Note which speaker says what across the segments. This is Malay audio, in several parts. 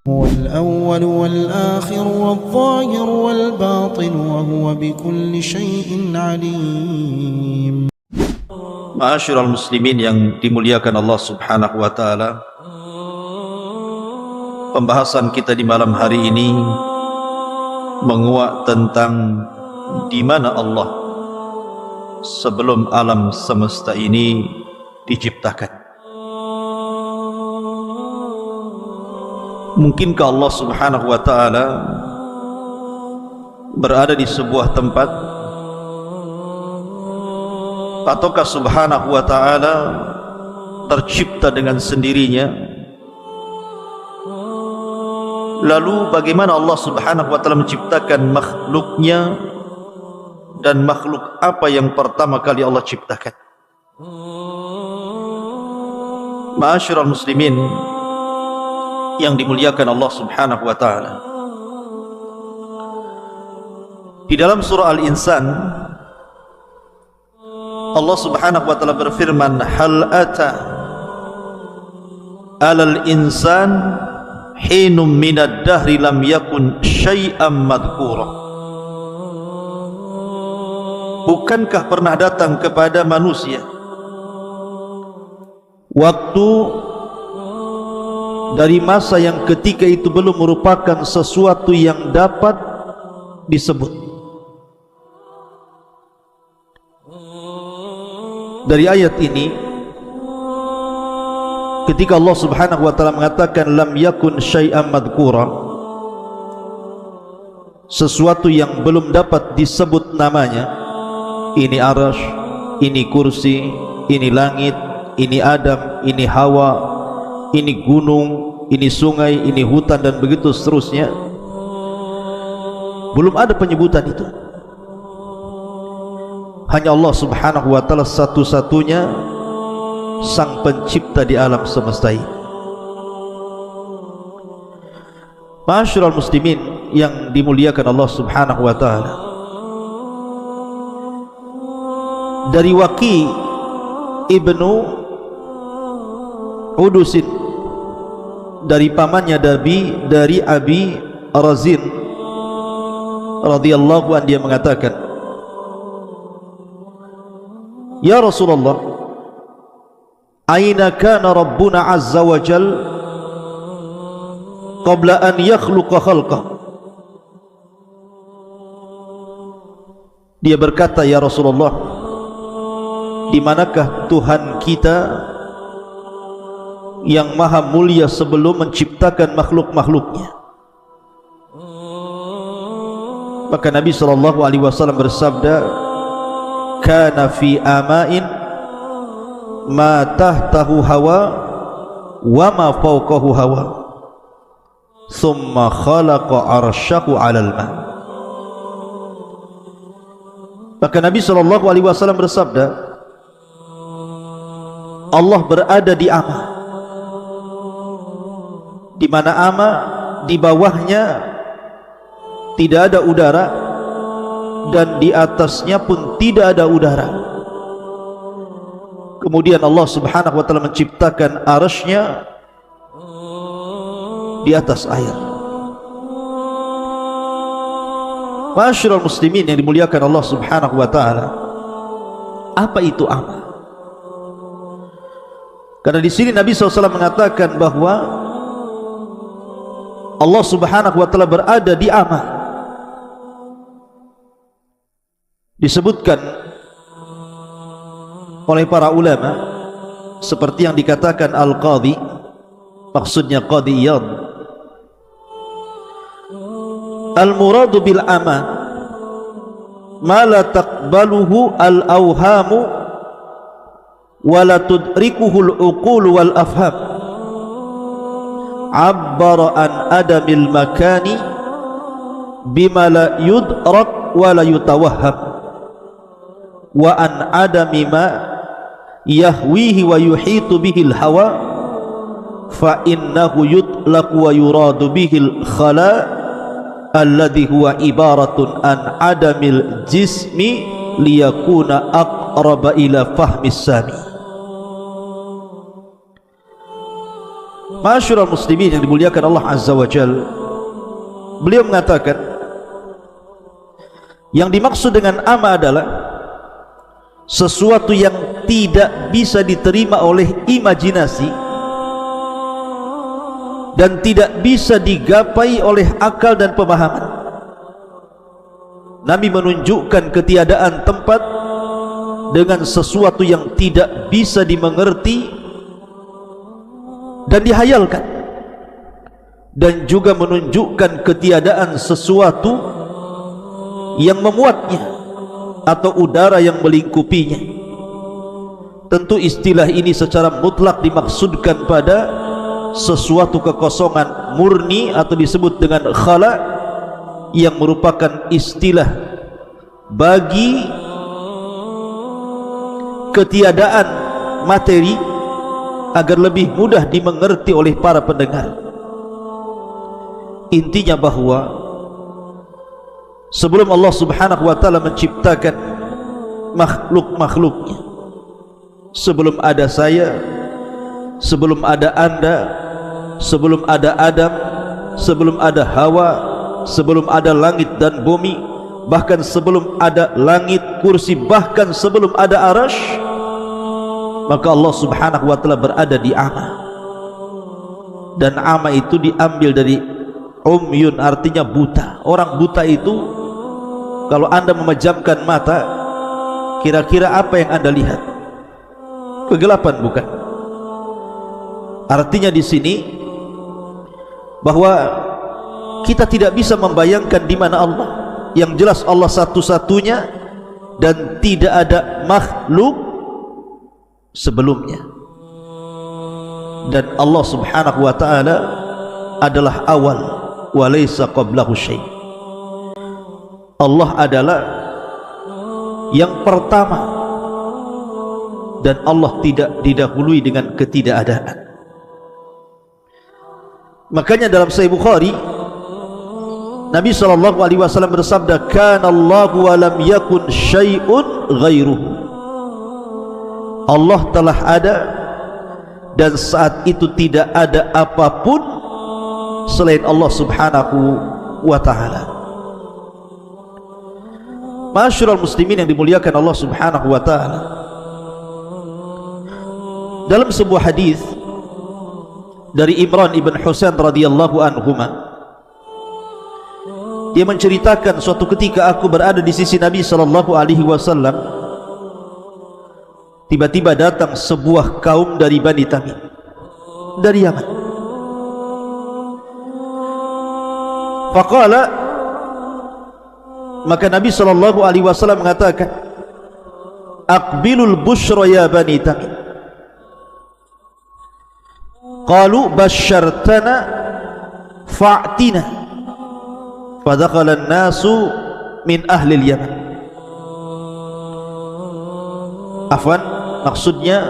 Speaker 1: هو الأول والآخر والظاهر والباطن وهو بكل شيء عليم.
Speaker 2: Ma'asyiral muslimin yang dimuliakan Allah Subhanahu wa taala. Pembahasan kita di malam hari ini menguak tentang di mana Allah sebelum alam semesta ini diciptakan. Mungkinkah Allah Subhanahu wa taala berada di sebuah tempat, ataukah Subhanahu wa ta'ala tercipta dengan sendirinya? Lalu bagaimana Allah Subhanahu wa ta'ala menciptakan makhluknya, dan makhluk apa yang pertama kali Allah ciptakan? Ma'asyiral muslimin yang dimuliakan Allah Subhanahu wa ta'ala, di dalam surah Al-Insan Allah Subhanahu wa ta'ala berfirman, hal ata alal insan hinum minad dahri lam yakun syai'am madhkura. Bukankah pernah datang kepada manusia waktu dari masa yang ketika itu belum merupakan sesuatu yang dapat disebut? Dari ayat ini, ketika Allah Subhanahu wa ta'ala mengatakan lam yakun syai'an madhkura, sesuatu yang belum dapat disebut namanya, ini arasy, ini kursi, ini langit, ini Adam, ini Hawa, ini gunung, ini sungai, ini hutan, dan begitu seterusnya. Belum ada penyebutan itu. Hanya Allah Subhanahu wa ta'ala satu-satunya sang pencipta di alam semesta ini. Ma'asyiral muslimin yang dimuliakan Allah Subhanahu wa ta'ala, dari Waqi ibnu Udusin, dari pamannya dari Abi Razin radhiyallahu anhu, dia mengatakan, ya Rasulullah, aina kana Rabbuna azza wa jal qabla an yakhluqa khalqah. Dia berkata, ya Rasulullah, di manakah Tuhan kita yang maha mulia sebelum menciptakan makhluk-makhluknya? Maka Nabi SAW bersabda, kana fi ama'in ma tahtahu hawa wa ma fawqahu hawa thumma khalaqa arsyahu 'alal ma. Maka Nabi SAW bersabda, Allah berada di ama, di mana ama di bawahnya tidak ada udara, dan di atasnya pun tidak ada udara. Kemudian Allah Subhanahu wa ta'ala menciptakan arasy-Nya di atas air. Ma'asyiral muslimin yang dimuliakan Allah Subhanahu wa ta'ala, apa itu ama? Karena di sini Nabi SAW mengatakan bahwa Allah Subhanahu wa ta'ala berada di ama. Disebutkan oleh para ulama seperti yang dikatakan Al-Qadhi, maksudnya Qadhi Iyad, al-muradu bil ama ma la taqbaluhu al-awhamu wa la tudrikuhu al-uqul wal afham, abbara an adamil makani bima la yudrak wa la yutawahham, wa an adami ma yahwihi wa yuhitu bihil hawa, fa innahu yutlaqu wa yuradu bihil khala alladhi huwa ibaratun an adamil jismi liyakuna aqraba ila fahmis sami. Ma'asyiral muslimin yang dimuliakan Allah Azza wa Jalla, beliau mengatakan yang dimaksud dengan ama adalah sesuatu yang tidak bisa diterima oleh imajinasi dan tidak bisa digapai oleh akal dan pemahaman. Nabi menunjukkan ketiadaan tempat dengan sesuatu yang tidak bisa dimengerti dan dihayalkan, dan juga menunjukkan ketiadaan sesuatu yang memuatnya atau udara yang melingkupinya. Tentu istilah ini secara mutlak dimaksudkan pada sesuatu kekosongan murni atau disebut dengan khala, yang merupakan istilah bagi ketiadaan materi agar lebih mudah dimengerti oleh para pendengar. Intinya bahwa sebelum Allah Subhanahu wa ta'ala menciptakan makhluk-makhluknya, sebelum ada saya, sebelum ada Anda, sebelum ada Adam, sebelum ada Hawa, sebelum ada langit dan bumi, bahkan sebelum ada langit, kursi, bahkan sebelum ada arasy, maka Allah Subhanahu wa ta'ala berada di ama. Dan ama itu diambil dari umyun, artinya buta. Orang buta itu, kalau Anda memejamkan mata, kira-kira apa yang Anda lihat? Kegelapan, bukan? Artinya di sini bahwa kita tidak bisa membayangkan di mana Allah. Yang jelas Allah satu-satunya dan tidak ada makhluk sebelumnya. Dan Allah Subhanahu wa ta'ala adalah awal wa laysa qablahu syai'. Allah adalah yang pertama dan Allah tidak didahului dengan ketidakadaan. Makanya dalam Sahih Bukhari Nabi SAW bersabda, kana Allahu wa lam yakun syai'un ghairuhu. Allah telah ada dan saat itu tidak ada apapun selain Allah Subhanahu wa ta'ala. Ma'asyiral muslimin yang dimuliakan Allah Subhanahu wa ta'ala, dalam sebuah hadis dari Imran ibn Husain radhiyallahu anhuma, dia menceritakan, suatu ketika aku berada di sisi Nabi sallallahu alaihi wasallam, tiba-tiba datang sebuah kaum dari Bani Tamim, dari Yaman. Faqala, maka Nabi sallallahu alaihi wasallam mengatakan, aqbilul busyra ya Bani Tamim. Qalu basyartana fa'tina. Fadakhala an-nasu min ahli al-Yaman. Afwan, maksudnya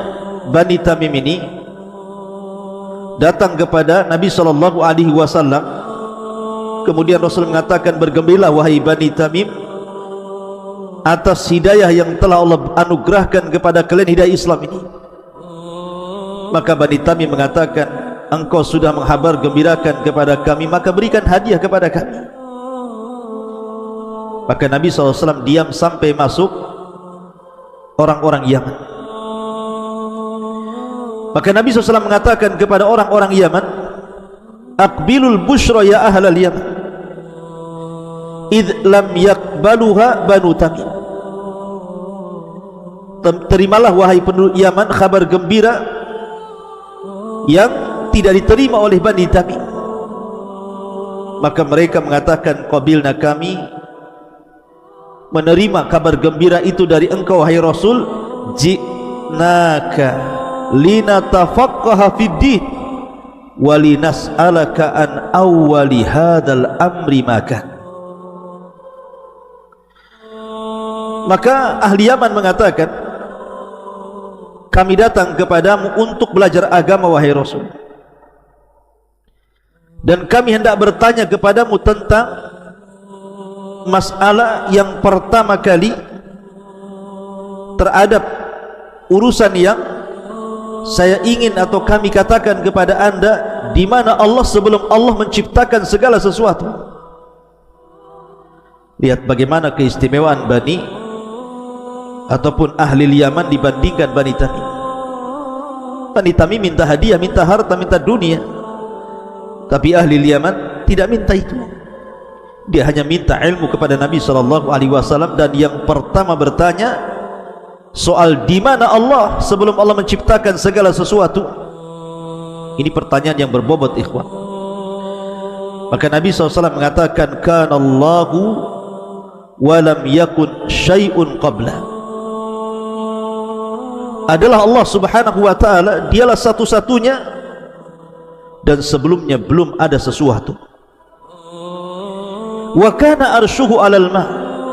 Speaker 2: Bani Tamim ini datang kepada Nabi sallallahu alaihi wasallam. Kemudian Rasul mengatakan, bergembiralah wahai Bani Tamim atas hidayah yang telah Allah anugerahkan kepada kalian, hidayah Islam ini. Maka Bani Tamim mengatakan, engkau sudah menghabar gembirakan kepada kami, maka berikan hadiah kepada kami. Maka Nabi SAW diam sampai masuk orang-orang Yaman. Maka Nabi SAW mengatakan kepada orang-orang Yaman, aqbilul busyra ya ahlal Yaman, idh lam yakbaluha Banu Tamim. Terimalah wahai penduduk Yaman kabar gembira yang tidak diterima oleh Bani Tamim. Maka mereka mengatakan, qabilna, kami menerima kabar gembira itu dari engkau wahai Rasul. Ji'naka linatafaqqaha fid din wa linas'alaka an awwali hadzal amri maka. Maka ahli Yaman mengatakan, kami datang kepadamu untuk belajar agama wahai Rasul, dan kami hendak bertanya kepadamu tentang masalah yang pertama kali terhadap urusan yang saya ingin atau kami katakan kepada anda di mana Allah sebelum Allah menciptakan segala sesuatu. Lihat bagaimana keistimewaan Bani ataupun ahli Yaman dibandingkan Bani Tamim. Bani Tamim minta hadiah, minta harta, minta dunia, tapi ahli Yaman tidak minta itu. Dia hanya minta ilmu kepada Nabi SAW, dan yang pertama bertanya soal di mana Allah sebelum Allah menciptakan segala sesuatu. Ini pertanyaan yang berbobot, ikhwan. Maka Nabi SAW mengatakan, kana Allahu wa lam yakun syai'un qabla. Adalah Allah Subhanahu wa ta'ala, dialah satu-satunya, dan sebelumnya belum ada sesuatu. Wa kana arshuhu 'alal ma',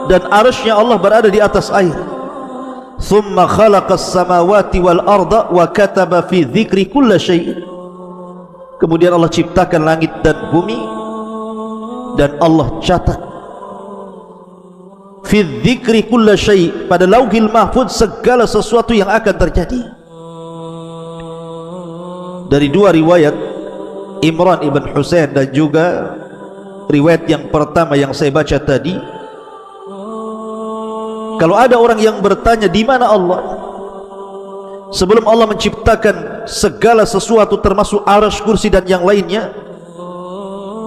Speaker 2: dan arsy-Nya Allah berada di atas air. Thumma khalaqas samawati wal arda wa kataba fi dzikri kulli syai'in. Kemudian Allah ciptakan langit dan bumi, dan Allah catat fi dzikri kulli syai', pada lauhil mahfuz segala sesuatu yang akan terjadi. Dari dua riwayat, Imran ibn Husain dan juga riwayat yang pertama yang saya baca tadi, kalau ada orang yang bertanya di mana Allah sebelum Allah menciptakan segala sesuatu termasuk arsy, kursi dan yang lainnya,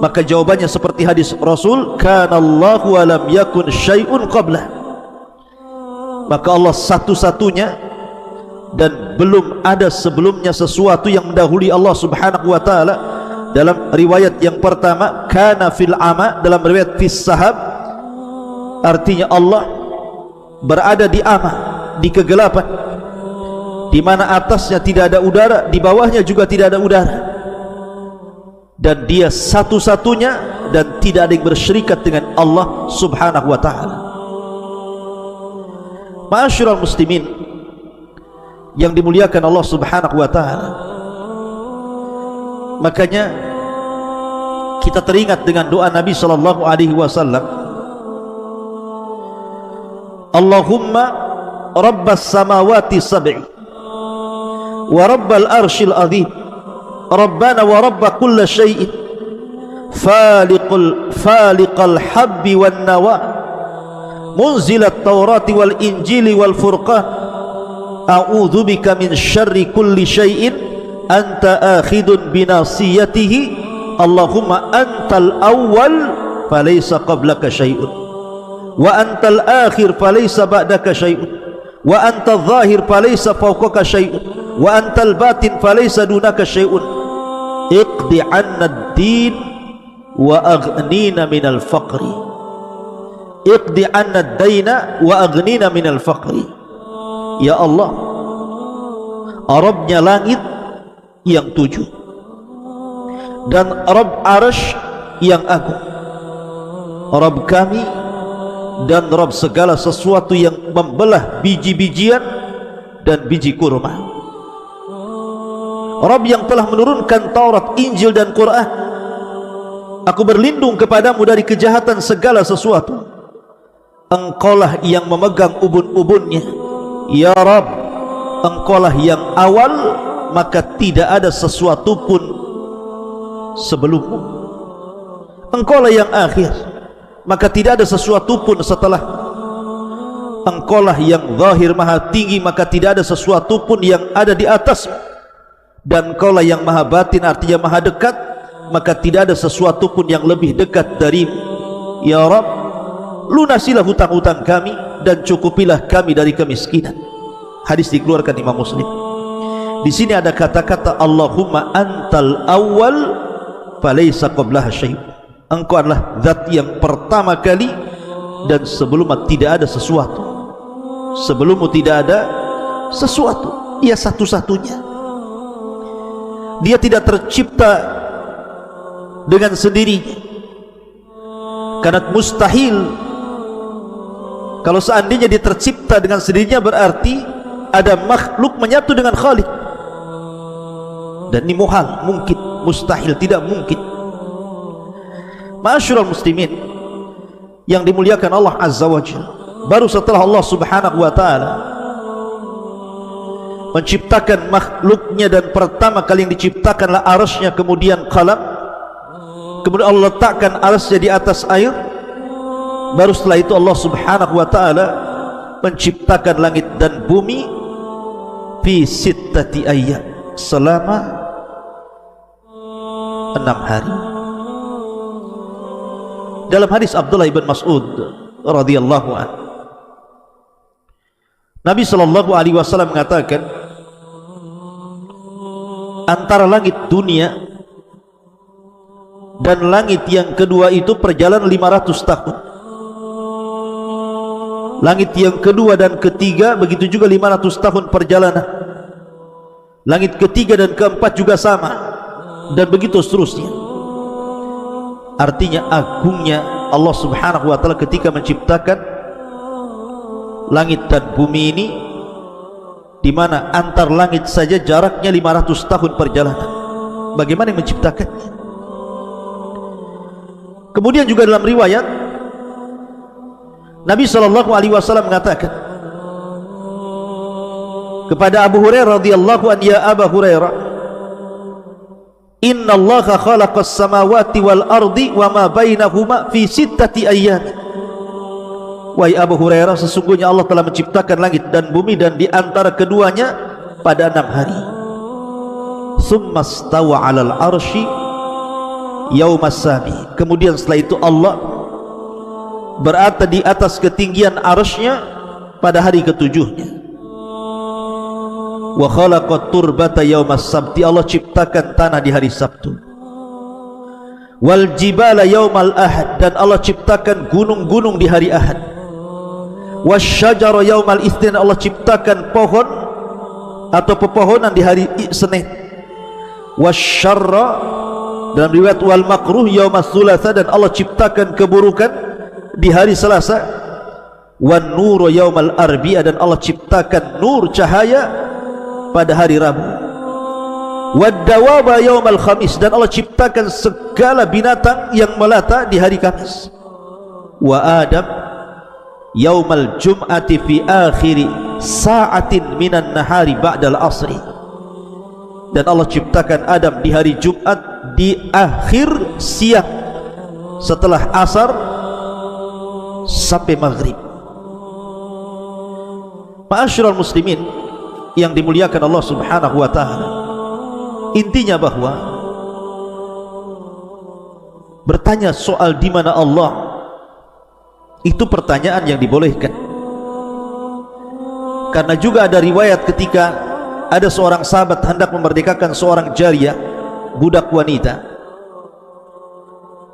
Speaker 2: maka jawabannya seperti hadis Rasul, kana Allahu wa lam yakun syai'un qabla. Maka Allah satu-satunya dan belum ada sebelumnya sesuatu yang mendahului Allah Subhanahu wa ta'ala. Dalam riwayat yang pertama, kana fil ama, dalam riwayat fis sahab, artinya Allah berada di ama, di kegelapan, di mana atasnya tidak ada udara, di bawahnya juga tidak ada udara, dan dia satu-satunya dan tidak ada yang bersyirikat dengan Allah Subhanahu wa ta'ala. Ma'asyiral muslimin yang dimuliakan Allah Subhanahu wa ta'ala, makanya kita teringat dengan doa Nabi sallallahu alaihi wasallam, Allahumma rabbas samawati sab'i wa rabbal arshil azim, rabbana wa rabba kulli syai'in, faliqal habbi wan nawa, munzilat taurati wal injili wal furqan, a'udzu bika min syarri kulli syai'in anta akhidun binasiyatihi, Allahumma antal awwal falaysa qablaka syai'un, wa antal akhir falaysa ba'daka syai'un, wa antal zahir falaysa fawqaka syai'un, wa antal batin falaysa dunaka syai'un, iqdi 'anna ad-din wa aghnina minal faqri, iqdi 'anna ad-daina wa aghnina minal faqri. Ya Allah, Rabbnya langit yang tujuh dan Rabb arsy yang agung, Rabb kami dan Rabb segala sesuatu yang membelah biji-bijian dan biji kurma, Rabb yang telah menurunkan Taurat, Injil dan Quran. Aku berlindung kepadamu dari kejahatan segala sesuatu. Engkaulah yang memegang ubun-ubunnya, ya Rabb. Engkaulah yang awal, maka tidak ada sesuatu pun sebelummu. Engkaulah yang akhir, maka tidak ada sesuatu pun setelah. Engkaulah yang zahir maha tinggi, maka tidak ada sesuatu pun yang ada di atasmu. Dan Engkaulah yang maha batin, artinya maha dekat, maka tidak ada sesuatu pun yang lebih dekat darimu. Ya Rabb, lunasilah hutang-hutang kami dan cukupilah kami dari kemiskinan. Hadis dikeluarkan Imam Muslim. Di sini ada kata-kata Allahumma antal awwal falaysa qablaha syai'. Engkau adalah zat yang pertama kali dan sebelumnya tidak ada sesuatu. Sebelummu tidak ada sesuatu. Ia satu-satunya. Dia tidak tercipta dengan sendirinya, karena mustahil. Kalau seandainya dia tercipta dengan sendirinya, berarti ada makhluk menyatu dengan Khalik, dan ini muhal, mungkin, mustahil, tidak mungkin. Ma'asyiral muslimin yang dimuliakan Allah Azza wa Jalla, baru setelah Allah Subhanahu wa ta'ala menciptakan makhluknya, dan pertama kali yang diciptakanlah arasy-Nya, kemudian qalam, kemudian Allah letakkan arasy-Nya di atas air. Baru setelah itu Allah subhanahu wa ta'ala menciptakan langit dan bumi fi sittati ayyam, selama 6 hari. Dalam hadis Abdullah ibn Mas'ud radhiyallahu anhu, Nabi sallallahu alaihi wasallam mengatakan, antara langit dunia dan langit yang kedua itu perjalanan 500 tahun. Langit yang kedua dan ketiga begitu juga 500 tahun perjalanan. Langit ketiga dan keempat juga sama, dan begitu seterusnya. Artinya agungnya Allah subhanahu wa ta'ala ketika menciptakan langit dan bumi ini, di mana antar langit saja jaraknya 500 tahun perjalanan. Bagaimana yang menciptakannya? Kemudian juga dalam riwayat Nabi sallallahu alaihi wasallam mengatakan kepada Abu Hurairah radhiyallahu anhu, ya Abu Hurairah, inna Allaha khalaqas samawati wal ardi wa ma bainahuma fi sittati ayyam. Wahai Abu Hurairah, sesungguhnya Allah telah menciptakan langit dan bumi dan di antara keduanya pada 6 hari. Tsumma stawa 'alal arsy yaumas sabi. Kemudian setelah itu Allah berada di atas ketinggian arsy-Nya pada hari ketujuhnya. Wa khalaqat turbata yaumas sabti. Allah ciptakan tanah di hari Sabtu. Wal jibala yaumal ahad. Dan Allah ciptakan gunung-gunung di hari Ahad. Wasyajara yaumal itsnin. Allah ciptakan pohon atau pepohonan di hari Senin. Wasyarra, dalam riwayat wal makruh yaumas tsulatsa. Dan Allah ciptakan keburukan di hari Selasa. Wan nuru yaumal arbi'a. Dan Allah ciptakan nur, cahaya, pada hari Rabu. Wad-dawaba yaumal khamis. Dan Allah ciptakan segala binatang yang melata di hari Kamis. Wa Adam yaumal jum'ati fi akhiri sa'atin minan nahari ba'dal asri. Dan Allah ciptakan Adam di hari Jumat di akhir siang setelah asar sampai maghrib. Ma'asyiral muslimin yang dimuliakan Allah subhanahu wa ta'ala, intinya bahwa bertanya soal di mana Allah itu pertanyaan yang dibolehkan, karena juga ada riwayat ketika ada seorang sahabat hendak memerdekakan seorang jariyah, budak wanita.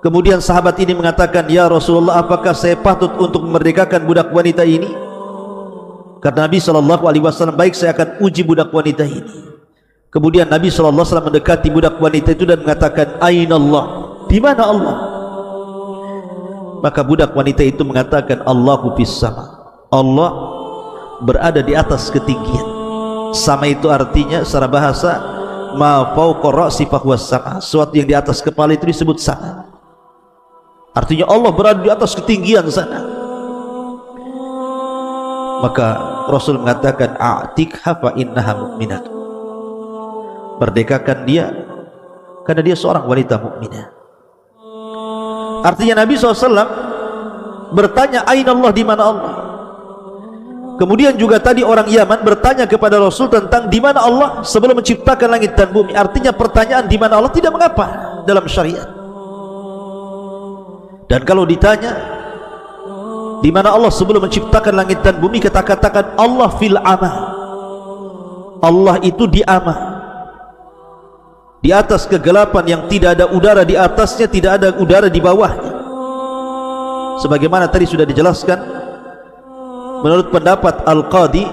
Speaker 2: Kemudian sahabat ini mengatakan, ya Rasulullah, apakah saya patut untuk memerdekakan budak wanita ini? Kata Nabi SAW, baik, saya akan uji budak wanita ini. Kemudian Nabi SAW mendekati budak wanita itu dan mengatakan, Aina Allah? Di mana Allah? Maka budak wanita itu mengatakan, Allahu fis sama. Allah berada di atas ketinggian. Sama itu artinya secara bahasa, ma fawqa ra'si fahuwa sama. Sesuatu yang di atas kepala itu disebut sama. Artinya Allah berada di atas ketinggian sana. Maka Rasul mengatakan, a'tikha fa innaha mu'minat. Merdekakan dia karena dia seorang wanita mukminah. Artinya Nabi SAW bertanya, aina Allah? Di mana Allah? Kemudian juga tadi orang Yaman bertanya kepada Rasul tentang di mana Allah sebelum menciptakan langit dan bumi. Artinya pertanyaan di mana Allah tidak mengapa dalam syariat. Dan kalau ditanya di mana Allah sebelum menciptakan langit dan bumi, kita katakan Allah fil amah. Allah itu di amah, di atas kegelapan yang tidak ada udara di atasnya, tidak ada udara di bawahnya. Sebagaimana tadi sudah dijelaskan menurut pendapat Al-Qadi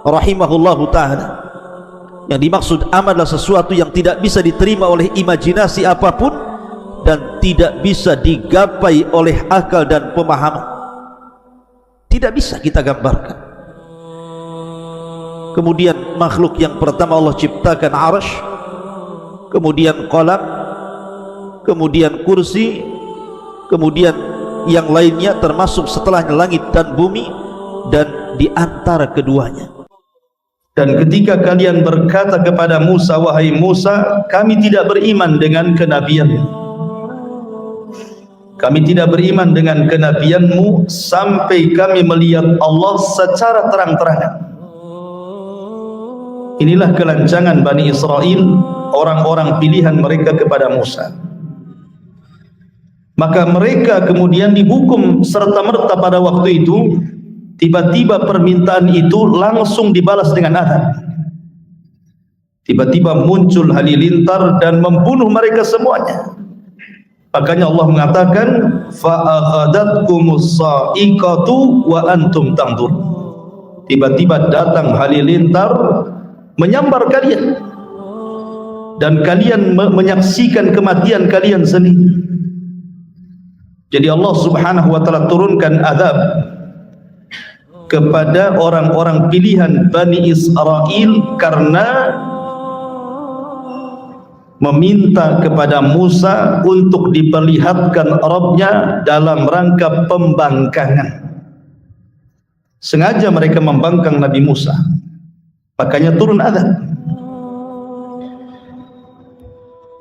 Speaker 2: rahimahullahu ta'ala, yang dimaksud amah adalah sesuatu yang tidak bisa diterima oleh imajinasi apapun dan tidak bisa digapai oleh akal dan pemahaman. Tidak bisa kita gambarkan. Kemudian makhluk yang pertama Allah ciptakan arasy, kemudian qalam, kemudian kursi, kemudian yang lainnya termasuk setelahnya langit dan bumi, dan di antara keduanya
Speaker 3: Dan ketika kalian berkata kepada Musa, wahai Musa, kami tidak beriman dengan kenabianmu, kami tidak beriman dengan kenabianmu sampai kami melihat Allah secara terang-terangan. Inilah kelancangan Bani Israel, orang-orang pilihan mereka kepada Musa. Maka mereka kemudian dihukum serta-merta pada waktu itu. Tiba-tiba permintaan itu langsung dibalas dengan azab. Tiba-tiba muncul halilintar dan membunuh mereka semuanya. Makanya Allah mengatakan, fa'akhadatkumus sa'iqatu wa antum tanzur. Tiba-tiba datang halilintar menyambar kalian, dan kalian menyaksikan kematian kalian sendiri. Jadi Allah Subhanahu wa taala turunkan azab kepada orang-orang pilihan Bani Israel karena meminta kepada Musa untuk diperlihatkan Rabbnya dalam rangka pembangkangan. Sengaja mereka membangkang Nabi Musa, makanya turun azab.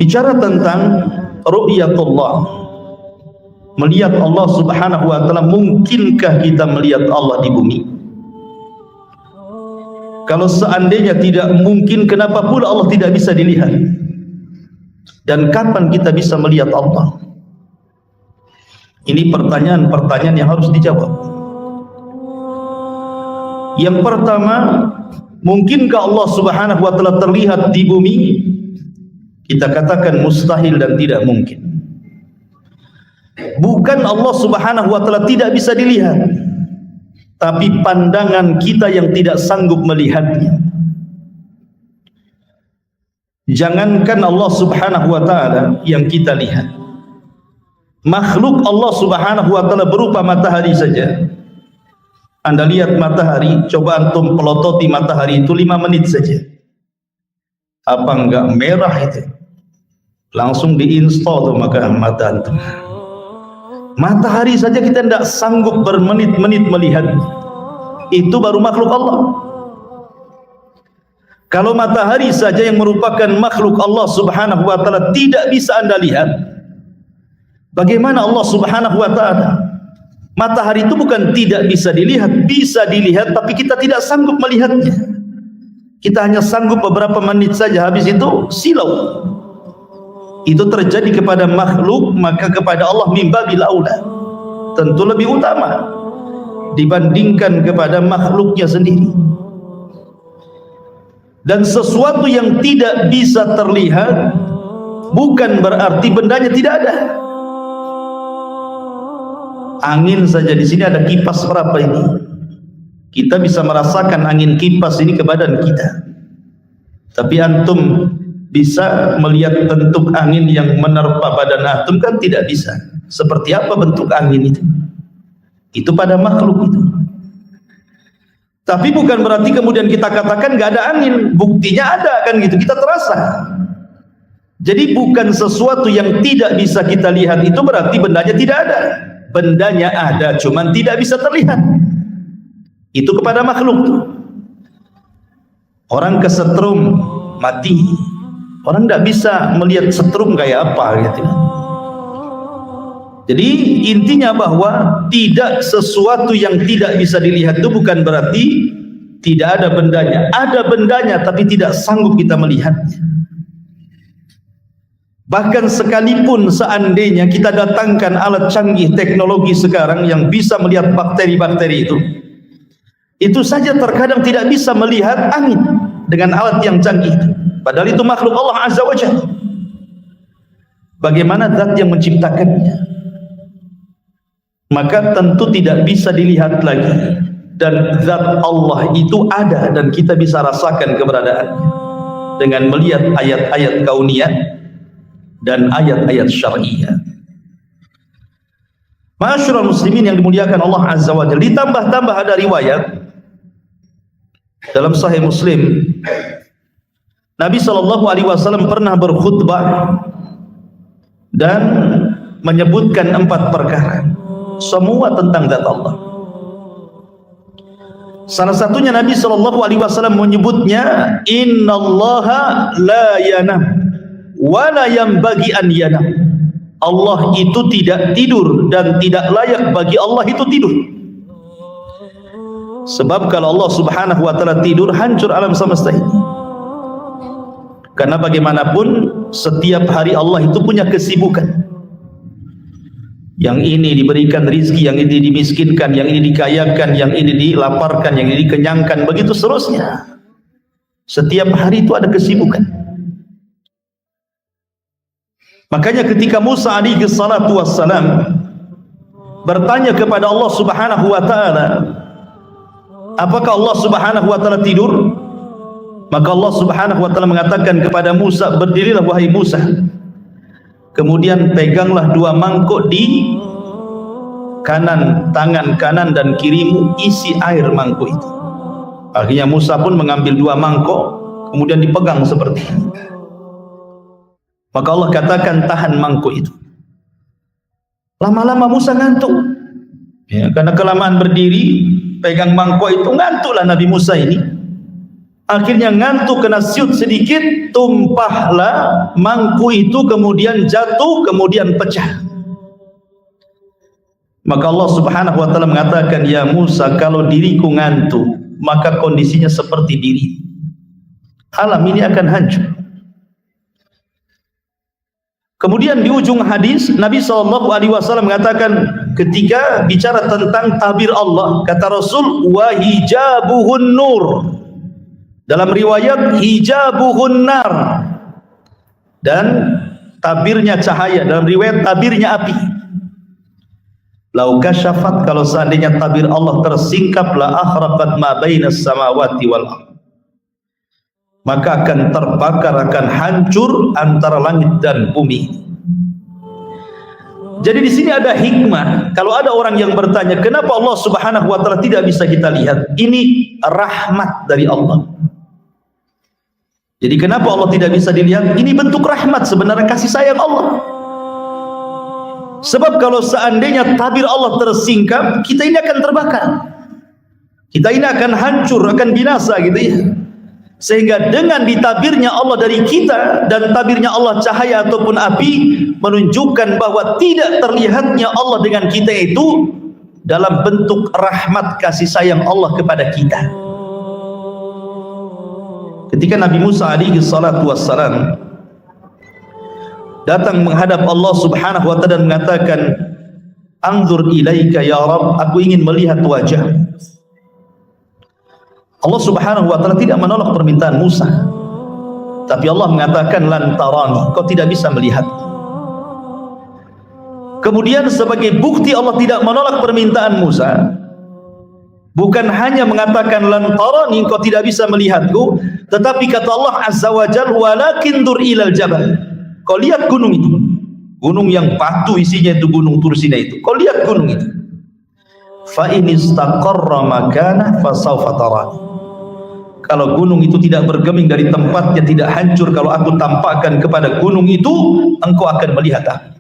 Speaker 3: Bicara tentang ru'yatullah, melihat Allah Subhanahu wa taala, mungkinkah kita melihat Allah di bumi? Kalau seandainya tidak mungkin, kenapa pula Allah tidak bisa dilihat? Dan kapan kita bisa melihat Allah? Ini pertanyaan-pertanyaan yang harus dijawab. Yang pertama, mungkinkah Allah Subhanahu wa taala terlihat di bumi? Kita katakan mustahil dan tidak mungkin. Bukan Allah Subhanahu wa taala tidak bisa dilihat, tapi pandangan kita yang tidak sanggup melihatnya. Jangankan Allah Subhanahu wa taala yang kita lihat, makhluk Allah Subhanahu wa taala berupa matahari saja. Anda lihat matahari, coba antum pelototi matahari itu 5 menit saja. Apa enggak merah itu? Langsung diinstal tuh maka mata antum. Matahari saja kita tidak sanggup bermenit-menit melihat. Itu baru makhluk Allah. Kalau matahari saja yang merupakan makhluk Allah Subhanahu wa taala tidak bisa Anda lihat, bagaimana Allah Subhanahu wa taala? Matahari itu bukan tidak bisa dilihat, tapi kita tidak sanggup melihatnya. Kita hanya sanggup beberapa menit saja, habis itu silau. Itu terjadi kepada makhluk, maka kepada Allah mimbabil aula, tentu lebih utama dibandingkan kepada makhluknya sendiri. Dan sesuatu yang tidak bisa terlihat bukan berarti bendanya tidak ada. Angin saja, di sini ada kipas berapa ini? Kita bisa merasakan angin kipas ini ke badan kita, tapi antum bisa melihat bentuk angin yang menerpa badan antum kan tidak bisa. Seperti apa bentuk angin itu? Itu pada makhluk itu. Tapi bukan berarti kemudian kita katakan nggak ada angin, buktinya ada kan gitu, kita terasa. Jadi bukan sesuatu yang tidak bisa kita lihat itu berarti bendanya tidak ada. Bendanya ada, cuman tidak bisa terlihat. Itu kepada makhluk. Orang kesetrum mati, orang tidak bisa melihat setrum kayak apa gitu. Jadi intinya bahwa tidak sesuatu yang tidak bisa dilihat itu bukan berarti tidak ada bendanya. Ada bendanya tapi tidak sanggup kita melihatnya. Bahkan sekalipun seandainya kita datangkan alat canggih teknologi sekarang yang bisa melihat bakteri-bakteri itu saja terkadang tidak bisa melihat angin dengan alat yang canggih itu. Padahal itu makhluk Allah Azza wa Jalla. Bagaimana zat yang menciptakannya? Maka tentu tidak bisa dilihat lagi. Dan zat Allah itu ada dan kita bisa rasakan keberadaannya dengan melihat ayat-ayat kauniyah dan ayat-ayat syar'iyah. Ma'asyiral muslimin yang dimuliakan Allah Azza wa Jalla, ditambah-tambah ada riwayat dalam Sahih Muslim, Nabi SAW pernah berkhutbah dan menyebutkan 4 perkara, semua tentang zat Allah. Salah satunya Nabi SAW menyebutnya, innallaha la yanam wa la yanbaghi an yanam. Allah itu tidak tidur dan tidak layak bagi Allah itu tidur. Sebab kalau Allah Subhanahu wa taala tidur, hancur alam semesta ini. Karena bagaimanapun setiap hari Allah itu punya kesibukan. Yang ini diberikan rizki, yang ini dimiskinkan, yang ini dikayakan, yang ini dilaparkan, yang ini dikenyangkan, begitu seterusnya. Setiap hari itu ada kesibukan. Makanya ketika Musa alaihi salatu wassalam bertanya kepada Allah Subhanahu wa taala, apakah Allah Subhanahu wa taala tidur? Maka Allah Subhanahu wa taala mengatakan kepada Musa, berdirilah wahai Musa. Kemudian peganglah 2 mangkuk di tangan kanan dan kirimu, isi air mangkuk itu. Akhirnya Musa pun mengambil 2 mangkuk, kemudian dipegang seperti ini. Maka Allah katakan, tahan mangkuk itu. Lama-lama Musa ngantuk. Ya, karena kelamaan berdiri, pegang mangkuk itu, ngantuklah Nabi Musa ini. Akhirnya ngantuk, kena siut sedikit, tumpahlah mangkuk itu, kemudian jatuh, kemudian pecah. Maka Allah Subhanahu wa taala mengatakan, ya Musa, kalau diriku ngantuk, maka kondisinya seperti diri. Alam ini akan hancur. Kemudian di ujung hadis Nabi SAW mengatakan, ketika bicara tentang tabir Allah, kata Rasul, wa hijabuhun nur. Dalam riwayat hijabuhun nar, dan tabirnya cahaya. Dalam riwayat tabirnya api. Lau kasyafat, kalau seandainya tabir Allah tersingkap, la akhraqat ma bainas samawati wal ardh, maka akan terbakar, akan hancur antara langit dan bumi. Jadi di sini ada hikmah. Kalau ada orang yang bertanya, kenapa Allah Subhanahu wa taala tidak bisa kita lihat? Ini rahmat dari Allah. Jadi kenapa Allah tidak bisa dilihat? Ini bentuk rahmat, sebenarnya kasih sayang Allah. Sebab kalau seandainya tabir Allah tersingkap, kita ini akan terbakar, kita ini akan hancur, akan binasa gitu ya. Sehingga dengan ditabirnya Allah dari kita, dan tabirnya Allah cahaya ataupun api, menunjukkan bahwa tidak terlihatnya Allah dengan kita itu dalam bentuk rahmat kasih sayang Allah kepada kita. Ketika Nabi Musa alaihi salatu wassalam datang menghadap Allah Subhanahu wa taala dan mengatakan, anzur ilaika ya Rabb, aku ingin melihat wajah. Allah Subhanahu wa taala tidak menolak permintaan Musa, tapi Allah mengatakan, lan tarani, kau tidak bisa melihat. Kemudian sebagai bukti Allah tidak menolak permintaan Musa, bukan hanya mengatakan lan tarani, kau tidak bisa melihatku, tetapi kata Allah Azza wa Jalla, walakin dur ilal jabal, kau lihat gunung itu, gunung yang batu isinya itu, gunung Tursina itu, kau lihat gunung itu. Fa in istaqarra makanah fa sawfa tarani, kalau gunung itu tidak bergeming dari tempatnya, tidak hancur, kalau aku tampakkan kepada gunung itu, engkau akan melihat aku.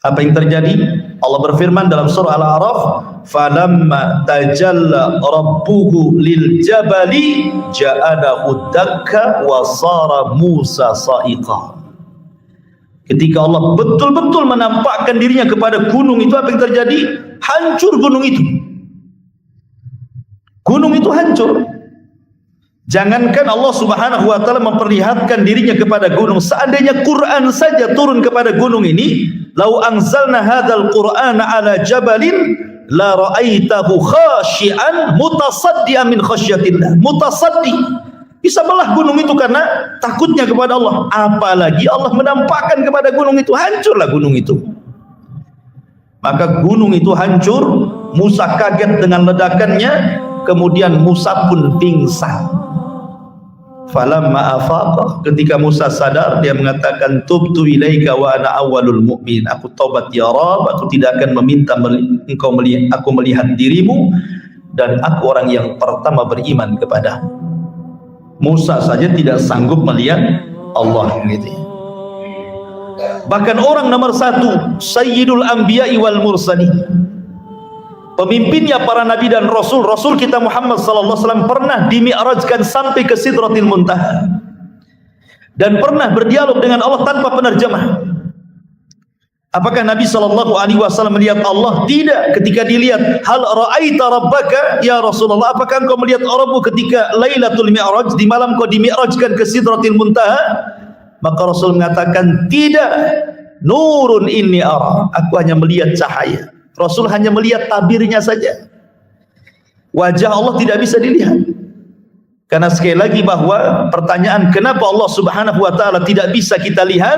Speaker 3: Apa yang terjadi? Allah berfirman dalam surah Al-A'raf, falamma tajalla rabbuhu lil jabali ja'alahu dakka wa sara Musa sa'iqa. Ketika Allah betul-betul menampakkan dirinya kepada gunung itu, apa yang terjadi? Hancur gunung itu. Gunung itu hancur. Jangankan Allah Subhanahu wa taala memperlihatkan dirinya kepada gunung, seandainya Quran saja turun kepada gunung ini, lau anzalna hadzal qur'ana ala jabalin la ra'aitahu khashi'an mutasaddian min khasyatillah. Mutasaddi, bisa belah gunung itu karena takutnya kepada Allah. Apalagi Allah menampakkan kepada gunung itu, hancurlah gunung itu. Maka gunung itu hancur, Musa kaget dengan ledakannya, kemudian Musa pun pingsan. Falamma afaqa, ketika Musa sadar, dia mengatakan, tubtu ilaika wa ana awwalul mu'min, aku taubat ya Rabb, aku tidak akan meminta engkau melihat, aku melihat dirimu, dan aku orang yang pertama beriman kepada. Musa saja tidak sanggup melihat Allah gitu. Bahkan orang nomor 1, Sayyidul Anbiya'i wal Mursalin, pemimpinnya para nabi dan rasul. Rasul kita Muhammad sallallahu alaihi wasallam pernah dimi'rajkan sampai ke Sidratil Muntaha dan pernah berdialog dengan Allah tanpa penerjemah. Apakah Nabi sallallahu alaihi wasallam melihat Allah? Tidak. Ketika dilihat, hal ra'aita rabbaka ya Rasulullah, apakah engkau melihat Rabbmu ketika Lailatul Mi'raj, di malam kau dimi'rajkan ke Sidratil Muntaha? Maka Rasul mengatakan, tidak. Nurun inni ara, aku hanya melihat cahaya. Rasul hanya melihat tabirnya saja. Wajah Allah tidak bisa dilihat. Karena sekali lagi bahwa pertanyaan kenapa Allah Subhanahu wa taala tidak bisa kita lihat,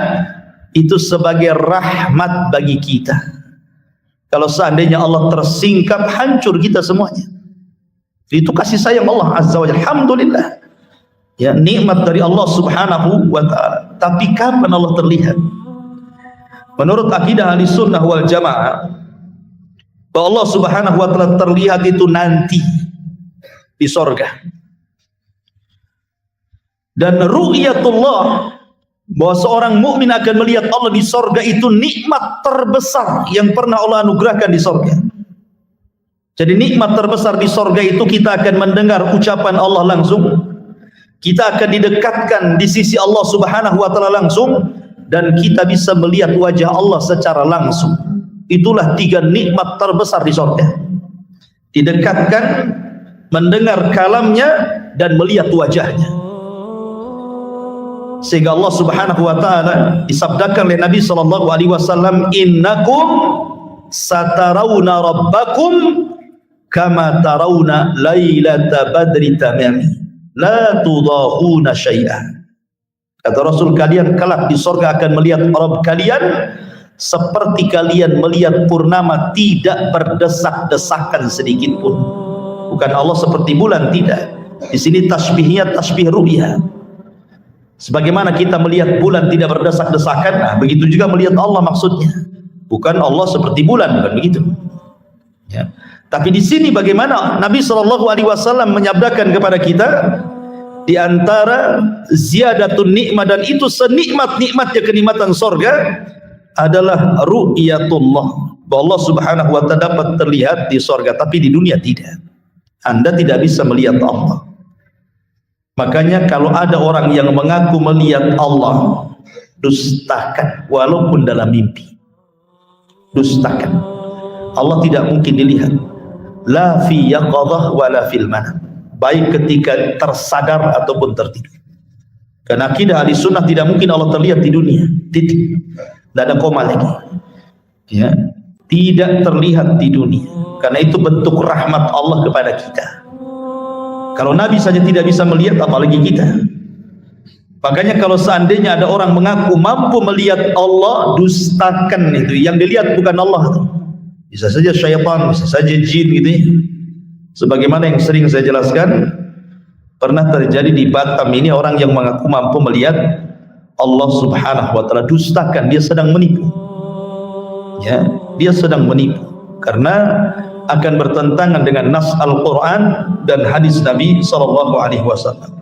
Speaker 3: itu sebagai rahmat bagi kita. Kalau seandainya Allah tersingkap, hancur kita semuanya. Itu kasih sayang Allah Azza wa Jalla. Alhamdulillah. Ya, nikmat dari Allah Subhanahu wa taala. Tapi kapan Allah terlihat? Menurut akidah Ahlussunnah wal Jamaah, bahwa Allah Subhanahu wa taala terlihat itu nanti di sorga. Dan ru'yatullah, bahwa seorang mukmin akan melihat Allah di sorga, itu nikmat terbesar yang pernah Allah anugerahkan di sorga. Jadi nikmat terbesar di sorga itu kita akan mendengar ucapan Allah langsung, kita akan didekatkan di sisi Allah Subhanahu wa taala langsung, dan kita bisa melihat wajah Allah secara langsung. Itulah 3 nikmat terbesar di sorga. Didekatkan, mendengar kalamnya, dan melihat wajahnya. Sehingga Allah Subhanahu wa taala disabdakan oleh Nabi sallallahu alaihi wasallam, innakum satarawna rabbakum kama tarawna lailata badri tamami la tudahuna syai'an. Kata Rasul, kalian kelak di surga akan melihat Rabb kalian seperti kalian melihat purnama, tidak berdesak-desakan sedikit pun. Bukan Allah seperti bulan, tidak. Di sini tasbihnya tasbih ru'yah. Sebagaimana kita melihat bulan tidak berdesak-desakan, nah begitu juga melihat Allah maksudnya. Bukan Allah seperti bulan, bukan begitu. Ya. Tapi di sini bagaimana Nabi sallallahu alaihi wasallam menyabdakan kepada kita, di antara ziyadatun nikmat, dan itu senikmat-nikmatnya kenikmatan surga adalah ru'yatullah. Bahwa Allah Subhanahu wa taala dapat terlihat di surga, tapi di dunia tidak. Anda tidak bisa melihat Allah. Makanya kalau ada orang yang mengaku melihat Allah, dustakan walaupun dalam mimpi. Dustakan. Allah tidak mungkin dilihat. La fi yaqadhah wa la fil manam. Baik ketika tersadar ataupun tertidur. Karena akidah Ahlussunnah tidak mungkin Allah terlihat di dunia. Titik. Tidak ada koma lagi. Ya, tidak terlihat di dunia. Karena itu bentuk rahmat Allah kepada kita. Kalau Nabi saja tidak bisa melihat, apalagi kita. Makanya kalau seandainya ada orang mengaku mampu melihat Allah, dustakan itu. Yang dilihat bukan Allah. Bisa saja syaitan, bisa saja jin gitu ya. Sebagaimana yang sering saya jelaskan, pernah terjadi di Batam ini orang yang mengaku mampu melihat Allah Subhanahu wa taala, dustakan, dia sedang menipu. Ya, dia sedang menipu karena akan bertentangan dengan nas Al-Quran dan hadis Nabi sallallahu alaihi wasallam.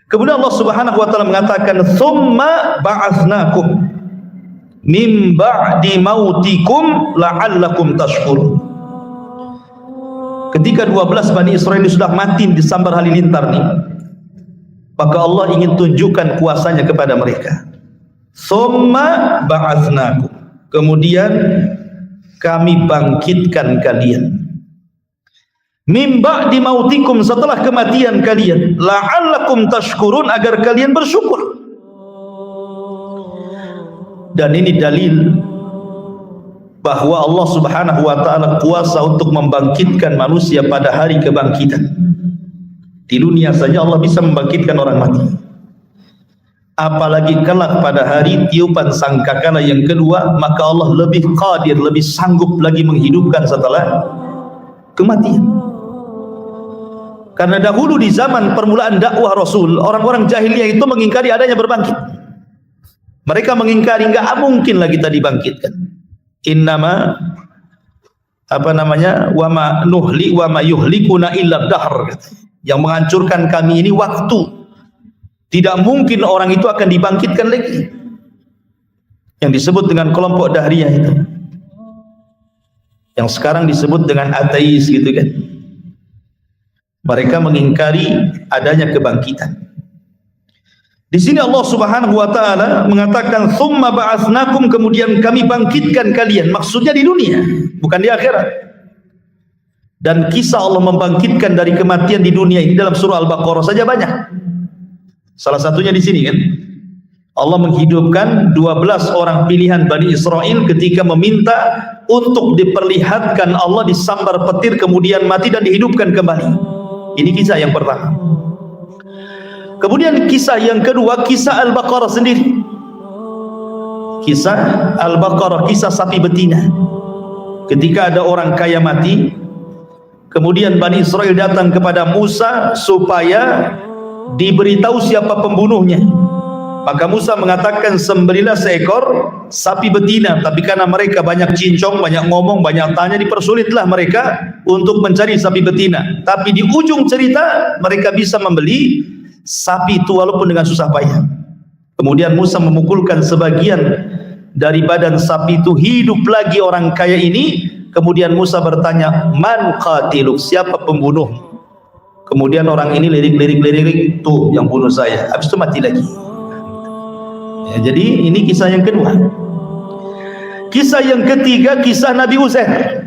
Speaker 3: Kemudian Allah Subhanahu wa taala mengatakan, "Tsumma ba'atsnakum min ba'di mautikum la'allakum tashkurun." Ketika 12 Bani Israil sudah mati di Sambar Halilintar nih, maka Allah ingin tunjukkan kuasanya kepada mereka. "Tsumma ba'atsnakum." Kemudian kami bangkitkan kalian. Min ba'di mautikum, setelah kematian kalian, la'allakum tashkurun, agar kalian bersyukur. Dan ini dalil bahwa Allah Subhanahu wa taala kuasa untuk membangkitkan manusia pada hari kebangkitan. Di dunia saja Allah bisa membangkitkan orang mati. Apalagi kelak pada hari tiupan sangkakala yang kedua, maka Allah lebih qadir, lebih sanggup lagi menghidupkan setelah kematian. Karena dahulu di zaman permulaan dakwah Rasul, orang-orang jahiliyah itu mengingkari adanya berbangkit. Mereka mengingkari, enggak mungkin lagi kita dibangkitkan. Innama wa ma nuhli wa ma yuhlikuna illa dahr. Yang menghancurkan kami ini waktu. Tidak mungkin orang itu akan dibangkitkan lagi. Yang disebut dengan kelompok Dahriyah itu. yang sekarang disebut dengan ateis gitu kan. Mereka mengingkari adanya kebangkitan. Di sini Allah Subhanahu wa taala mengatakan tsumma ba'atsnakum, kemudian kami bangkitkan kalian, maksudnya di dunia, bukan di akhirat. Dan kisah Allah membangkitkan dari kematian di dunia ini dalam surah Al-Baqarah saja banyak. Salah satunya di sini kan, Allah menghidupkan 12 orang pilihan Bani Israel ketika meminta untuk diperlihatkan Allah disambar petir kemudian mati dan dihidupkan kembali. Ini kisah yang pertama. Kemudian kisah yang kedua, kisah Al-Baqarah sendiri. Kisah Al-Baqarah, kisah sapi betina. Ketika ada orang kaya mati, kemudian Bani Israel datang kepada Musa supaya diberitahu siapa pembunuhnya. Maka Musa mengatakan, sembelilah seekor sapi betina. Tapi karena mereka banyak cincong, banyak ngomong, banyak tanya, dipersulitlah mereka untuk mencari sapi betina. Tapi di ujung cerita mereka bisa membeli sapi itu walaupun dengan susah payah. Kemudian Musa memukulkan sebagian dari badan sapi itu, hidup lagi orang kaya ini. Kemudian Musa bertanya, man qatiluk, siapa pembunuh? Kemudian orang ini lirik, tuh yang bunuh saya. Habis itu mati lagi. Ya, jadi ini kisah yang kedua. Kisah yang ketiga, kisah Nabi Uzair.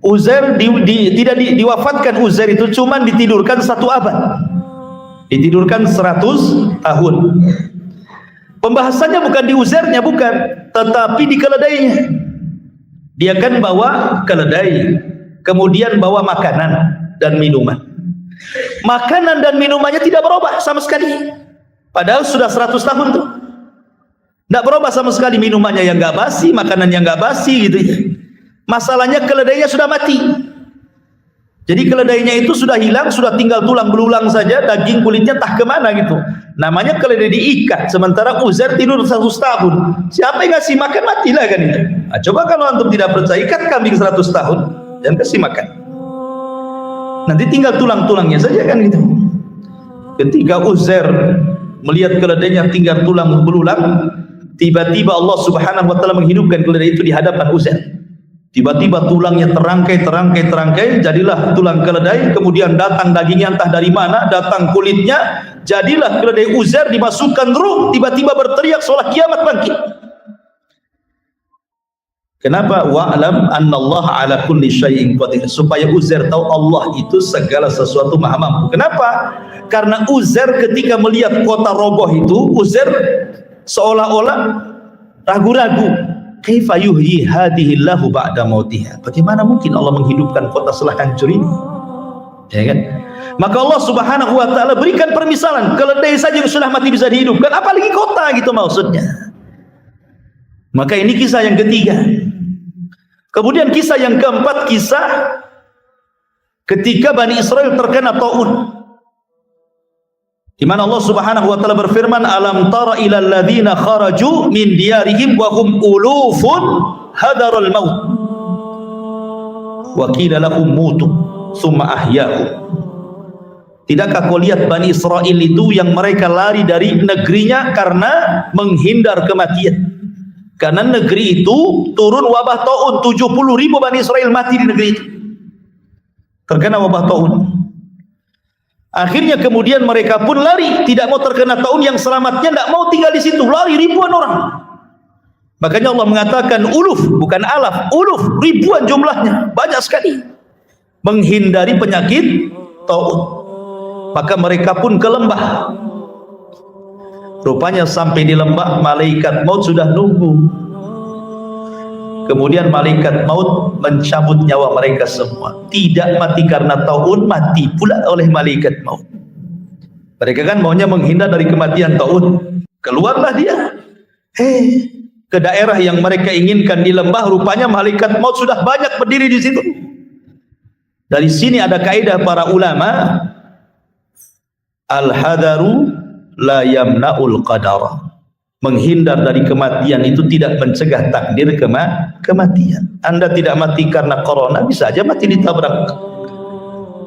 Speaker 3: Uzair tidak diwafatkan. Uzair itu cuma ditidurkan 1 abad. Ditidurkan 100 tahun. Pembahasannya bukan di Uzairnya, bukan, tetapi di keledainya. Dia kan bawa keledai, kemudian bawa makanan dan minuman. Makanan dan minumannya tidak berubah sama sekali. Padahal sudah 100 tahun tuh. Tidak berubah sama sekali, minumannya yang nggak basi, makanan yang nggak basi gitu ya. Masalahnya keledainya sudah mati. Jadi keledainya itu sudah hilang, sudah tinggal tulang belulang saja, daging kulitnya entah kemana gitu. Namanya keledai diikat, sementara Uzair tidur 100 tahun. Siapa yang ngasih makan, matilah kan itu. Nah, coba kalau antum tidak percaya, ikat kambing 100 tahun, jangan kasih makan. Nanti tinggal tulang-tulangnya saja kan gitu. Ketika Uzair melihat keledainya tinggal tulang belulang, tiba-tiba Allah Subhanahu wa taala menghidupkan keledai itu di hadapan Uzair. Tiba-tiba tulangnya terangkai, jadilah tulang keledai. Kemudian datang dagingnya entah dari mana, datang kulitnya, jadilah keledai Uzair, dimasukkan ruh, tiba-tiba berteriak seolah kiamat bangkit. Kenapa? Wa'lam annallaha ala kulli syai'in qadir, supaya Uzair tahu Allah itu segala sesuatu maha mampu. Kenapa? Karena Uzair ketika melihat kota roboh itu, Uzair seolah-olah ragu-ragu. Kaifa yuhyi hadhillahu ba'da mautiha? Bagaimana mungkin Allah menghidupkan kota setelah hancur ini? Ya kan? Maka Allah Subhanahu wa taala berikan permisalan, keledai saja yang sudah mati bisa dihidupkan, apalagi kota gitu maksudnya. Maka ini kisah yang ketiga. Kemudian kisah yang keempat, kisah ketika Bani Israel terkena taun. Di mana Allah Subhanahu wa taala berfirman, alam tara ilal ladzina kharaju min diyarihim wa hum ulufun hadarul maut wa qila lahum mutu tsumma ahya'u. Tidakkah kau lihat Bani Israel itu yang mereka lari dari negerinya karena menghindar kematian? Karena negeri itu turun wabah taun, 70.000 Bani Israel mati di negeri itu terkena wabah taun. Akhirnya kemudian mereka pun lari, tidak mau terkena taun, yang selamatnya tidak mau tinggal di situ, lari ribuan orang. Makanya Allah mengatakan uluf, bukan alaf, uluf, ribuan jumlahnya, banyak sekali, menghindari penyakit taun. Maka mereka pun ke lembah. Rupanya sampai di lembah, malaikat maut sudah nunggu. Kemudian malaikat maut mencabut nyawa mereka semua. Tidak mati karena taun, mati pula oleh malaikat maut. Mereka kan maunya menghindar dari kematian taun. Keluarlah dia ke daerah yang mereka inginkan di lembah. Rupanya malaikat maut sudah banyak berdiri di situ. Dari sini ada kaidah para ulama, al-hadaru la yamna'ul qadara. Menghindar dari kematian itu tidak mencegah takdir kematian. Anda tidak mati karena corona, bisa aja mati ditabrak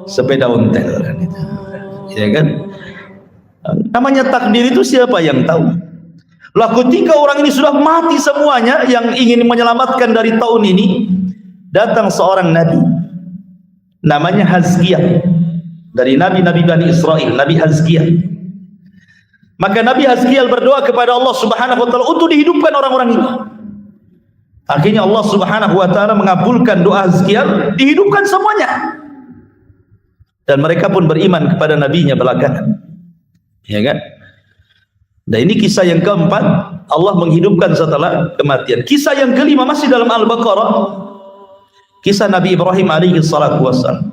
Speaker 3: sepeda ontel kan itu. Ya kan? Namanya takdir itu siapa yang tahu? Lah ketika orang ini sudah mati semuanya yang ingin menyelamatkan dari tahun ini, datang seorang nabi namanya Hazkiyah, dari nabi-nabi Bani Israel, Nabi Hazkiyah. Maka Nabi Hazkiyah berdoa kepada Allah Subhanahu wa taala untuk dihidupkan orang-orang ini. Akhirnya Allah Subhanahu wa taala mengabulkan doa Hazkiyah, dihidupkan semuanya. Dan mereka pun beriman kepada nabinya belakangan. Ya kan? Dan ini kisah yang keempat, Allah menghidupkan setelah kematian. Kisah yang kelima masih dalam Al-Baqarah, kisah Nabi Ibrahim alaihi salatu wassalam.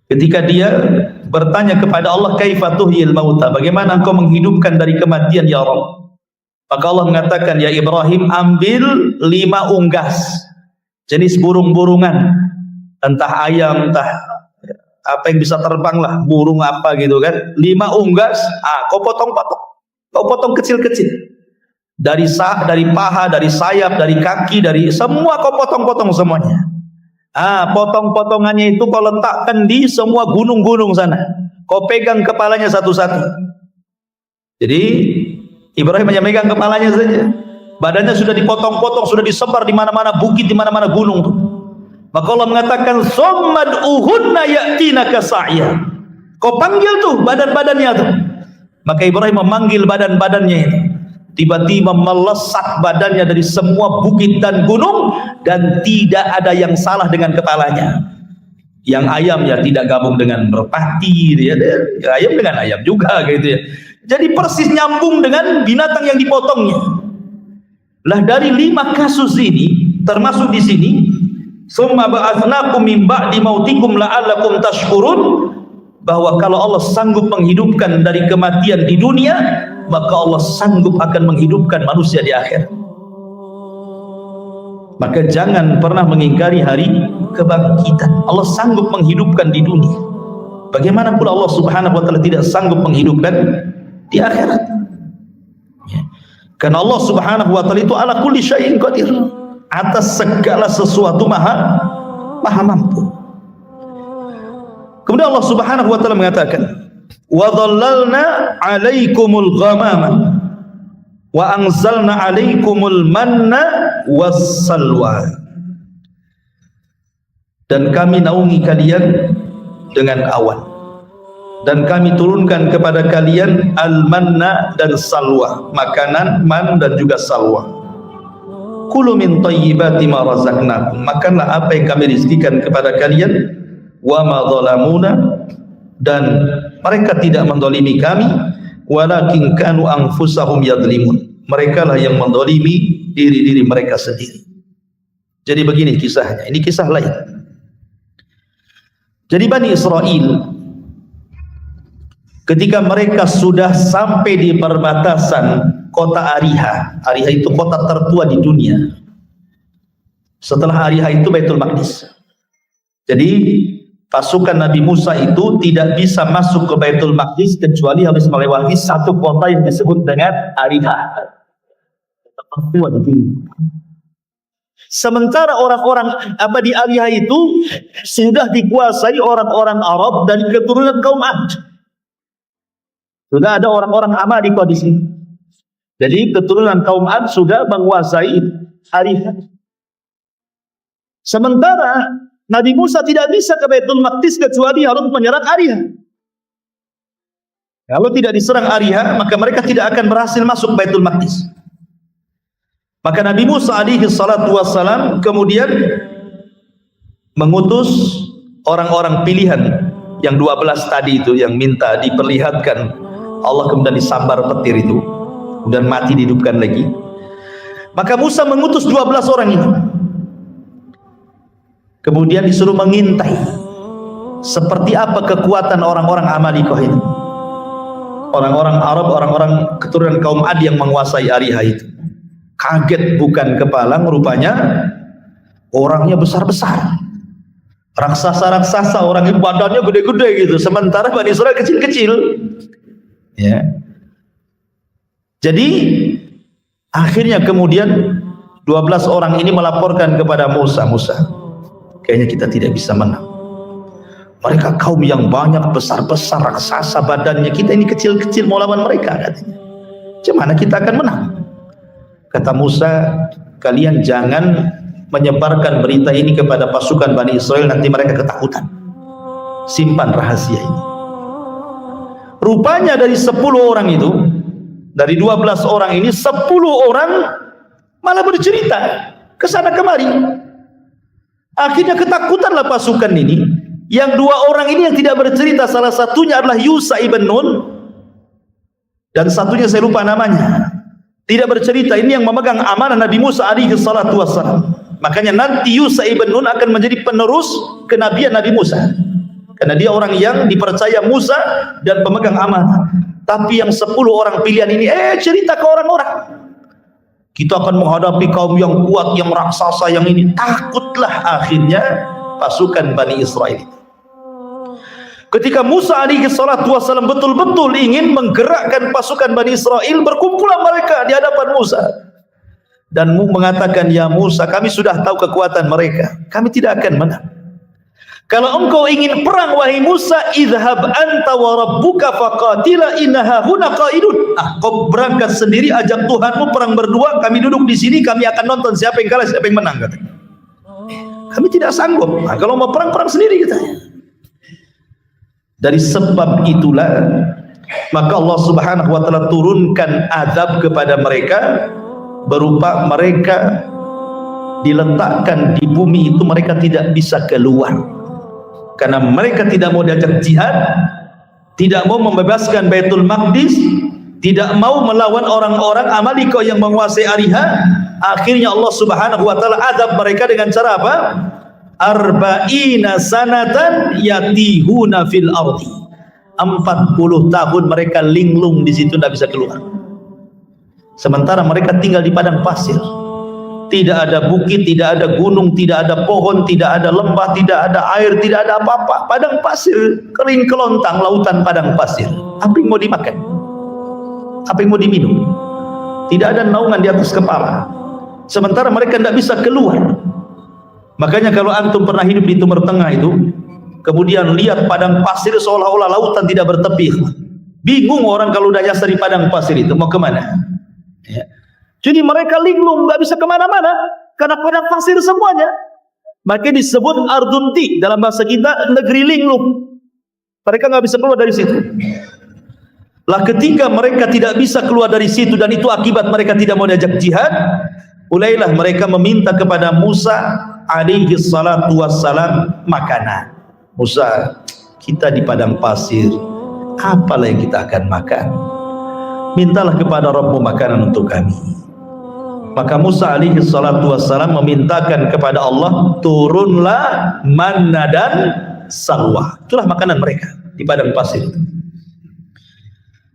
Speaker 3: Ketika dia bertanya kepada Allah, kaifa tuhyil mauta, bagaimana engkau menghidupkan dari kematian ya Rabb? Maka Allah mengatakan, ya Ibrahim, ambil 5 unggas jenis burung-burungan, entah ayam, entah apa yang bisa terbang lah, burung apa gitu kan, 5 unggas, kau potong-potong, kau potong kecil-kecil, dari paha, dari sayap, dari kaki, dari semua kau potong-potong semuanya. Potong-potongannya itu kau letakkan di semua gunung-gunung sana, kau pegang kepalanya satu-satu. Jadi Ibrahim hanya megang kepalanya saja, badannya sudah dipotong-potong, sudah disebar di mana-mana bukit, di mana-mana gunung tuh. Maka Allah mengatakan, "Sumad uhunna ya'tinaka sa'ya." Kau panggil tuh badan-badannya tuh. Maka Ibrahim memanggil badan-badannya itu. Tiba-tiba melesat badannya dari semua bukit dan gunung, dan tidak ada yang salah dengan kepalanya. Yang ayam ya tidak gabung dengan merpati, ya, ayam dengan ayam juga gitu ya. Jadi persis nyambung dengan binatang yang dipotongnya. Lah dari 5 kasus ini, termasuk di sini, summa ba'atsnakum min ba'di mautikum la'allakum tashkurun, bahwa kalau Allah sanggup menghidupkan dari kematian di dunia, maka Allah sanggup akan menghidupkan manusia di akhir. Maka jangan pernah mengingkari hari kebangkitan. Allah sanggup menghidupkan di dunia, bagaimana pula Allah Subhanahu wa taala tidak sanggup menghidupkan di akhirat. Karena Allah Subhanahu wa taala itu ala kulli syai'in qadir, atas segala sesuatu maha mampu. Kemudian Allah Subhanahu wa taala mengatakan, wa dhallalna 'alaikumul ghamama wa anzalna 'alaikumul manna wassalwa. Dan kami naungi kalian dengan awan, dan kami turunkan kepada kalian al-manna dan salwa, makanan man dan juga salwa. Kulu min thayyibati ma razaqnakum, makanlah apa yang kami rizkikan kepada kalian. Wa ma zalamuna, dan mereka tidak mendolimi kami, walakin kanu anfusahum yadlimun, mereka lah yang mendolimi diri-diri mereka sendiri. Jadi begini kisahnya, ini kisah lain. Jadi Bani Israel ketika mereka sudah sampai di perbatasan kota Ariha. Ariha itu kota tertua di dunia. Setelah Ariha itu Baitul Maqdis. Jadi pasukan Nabi Musa itu tidak bisa masuk ke Baitul Maqdis kecuali harus melewati satu kota yang disebut dengan Ariha. Tertua di dunia. Sementara orang-orang di Ariha itu sudah dikuasai orang-orang Arab dari keturunan kaum Ad. Sudah ada orang-orang Amalika di sini. Jadi keturunan kaum Ad sudah menguasai Ariha. Sementara Nabi Musa tidak bisa ke Baitul Maqdis kecuali harus menyerang Ariha. Kalau tidak diserang Ariha, maka mereka tidak akan berhasil masuk Baitul Maqdis. Maka Nabi Musa alaihi salatu wassalam kemudian mengutus orang-orang pilihan yang 12 tadi itu, yang minta diperlihatkan Allah, kemudian disambar petir itu, kemudian mati dihidupkan lagi. Maka Musa mengutus 12 orang itu, kemudian disuruh mengintai seperti apa kekuatan orang-orang Amalikoh itu, orang-orang Arab, orang-orang keturunan kaum Ad yang menguasai Ariha itu. Kaget bukan kepalang, rupanya orangnya besar-besar, raksasa-raksasa, orang itu badannya gede-gede gitu, sementara Bani Israel kecil-kecil ya. Jadi akhirnya kemudian 12 orang ini melaporkan kepada Musa, kayaknya kita tidak bisa menang, mereka kaum yang banyak, besar-besar, raksasa badannya, kita ini kecil-kecil mau lawan mereka, katanya. Gimana kita akan menang? Kata Musa, kalian jangan menyebarkan berita ini kepada pasukan Bani Israel, nanti mereka ketakutan. Simpan rahasia ini. Rupanya dari 10 orang itu, dari 12 orang ini, 10 orang malah bercerita ke sana kemari. Akhirnya ketakutanlah pasukan ini. Yang 2 orang ini yang tidak bercerita, salah satunya adalah Yusha ibn Nun, dan satunya saya lupa namanya, tidak bercerita. Ini yang memegang amanah Nabi Musa alaihi salatu wassalam. Makanya nanti Yusha ibn Nun akan menjadi penerus kenabian Nabi Musa, karena dia orang yang dipercaya Musa dan pemegang amanah. Tapi yang 10 orang pilihan ini cerita ke orang-orang, kita akan menghadapi kaum yang kuat, yang raksasa, yang ini. Takutlah akhirnya pasukan Bani Israel. Ketika Musa alaihi salatu wassalam betul-betul ingin menggerakkan pasukan Bani Israel, berkumpulah mereka di hadapan Musa dan mengatakan, ya Musa, kami sudah tahu kekuatan mereka, kami tidak akan menang. Kalau engkau ingin perang, wahai Musa, idhab anta wa rabbuka faqatila innaha huna qaidun. Kau berangkat sendiri, ajak Tuhanmu perang berdua, kami duduk di sini, kami akan nonton siapa yang kalah, siapa yang menang, katanya. Kami tidak sanggup. Kalau mau perang, perang sendiri, katanya. Dari sebab itulah maka Allah Subhanahu wa taala turunkan azab kepada mereka, berupa mereka diletakkan di bumi itu, mereka tidak bisa keluar karena mereka tidak mau diajak jihad, tidak mau membebaskan Baitul Maqdis, tidak mau melawan orang-orang Amalika yang menguasai Ariha. Akhirnya Allah Subhanahu wa taala azab mereka dengan cara apa? Arba'ina sanatan yatihuna fil ardi. 40 tahun mereka linglung di situ, tidak bisa keluar. Sementara mereka tinggal di padang pasir. Tidak ada bukit, tidak ada gunung, tidak ada pohon, tidak ada lembah, tidak ada air, tidak ada apa-apa. Padang pasir, kering kelontang, lautan padang pasir. Apa yang mau dimakan? Apa yang mau diminum? Tidak ada naungan di atas kepala. Sementara mereka tidak bisa keluar. Makanya kalau antum pernah hidup di Timur Tengah itu, kemudian lihat padang pasir seolah-olah lautan tidak bertepi, bingung orang kalau udah nyasar di padang pasir itu mau kemana ya. Jadi mereka linglung, nggak bisa kemana-mana karena padang pasir semuanya. Maka disebut ardunti, dalam bahasa kita negeri linglung. Mereka nggak bisa keluar dari situ. Lah ketika mereka tidak bisa keluar dari situ, dan itu akibat mereka tidak mau diajak jihad, mulailah mereka meminta kepada Musa alaihi salatu wassalam makanan. Musa, kita di padang pasir, apalah yang kita akan makan? Mintalah kepada Rabbmu makanan untuk kami. Maka Musa alaihi salatu wassalam memintakan kepada Allah, turunlah manna dan salwa. Itulah makanan mereka di padang pasir itu.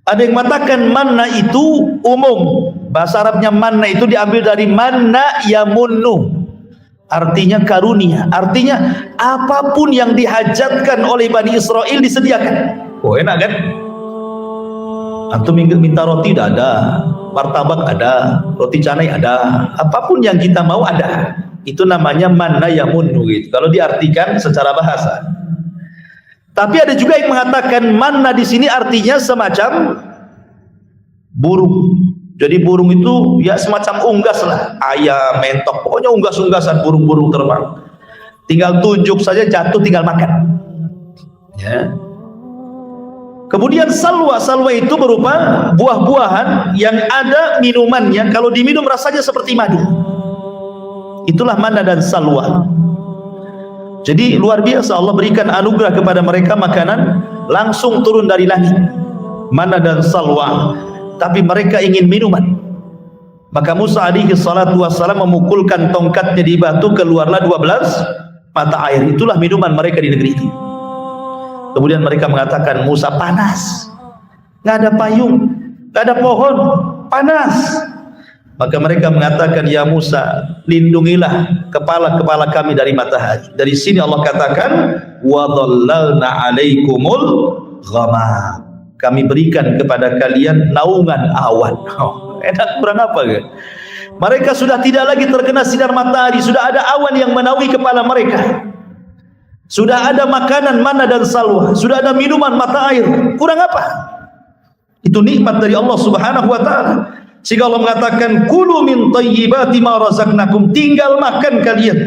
Speaker 3: Ada yang mengatakan manna itu umum. Bahasa Arabnya manna itu diambil dari manna yamunnu, artinya karunia. Artinya apapun yang dihajatkan oleh Bani Israel disediakan. Oh, enak kan? Antum minta roti tidak ada, martabak ada, roti canai ada, apapun yang kita mau ada. Itu namanya manna yamunnu gitu, kalau diartikan secara bahasa. Tapi ada juga yang mengatakan manna di sini artinya semacam burung. Jadi burung itu ya semacam unggas lah, ayam, mentok, pokoknya unggas-unggasan, burung-burung terbang. Tinggal tunjuk saja, jatuh tinggal makan. Ya. Kemudian salwa, salwa itu berupa buah-buahan yang ada minumannya, kalau diminum rasanya seperti madu. Itulah manna dan salwa. Jadi luar biasa, Allah berikan anugerah kepada mereka makanan langsung turun dari langit, manna dan salwa. Tapi mereka ingin minuman. Maka Musa alaihi salatu wassalam memukulkan tongkatnya di batu, keluarlah 12 mata air. Itulah minuman mereka di negeri itu. Kemudian mereka mengatakan, Musa, panas, nggak ada payung, nggak ada pohon, panas. Maka mereka mengatakan, ya Musa, lindungilah kepala-kepala kami dari matahari. Dari sini Allah katakan, wa dhallalna alaikumul ghamam. Kami berikan kepada kalian naungan awan. Oh, enak kurang apa ke? Mereka sudah tidak lagi terkena sinar matahari, sudah ada awan yang menaungi kepala mereka. Sudah ada makanan manna dan salwa, sudah ada minuman mata air. Kurang apa? Itu nikmat dari Allah Subhanahu wa taala. Sehingga Allah mengatakan kulu min thayyibati ma razaqnakum, tinggal makan kalian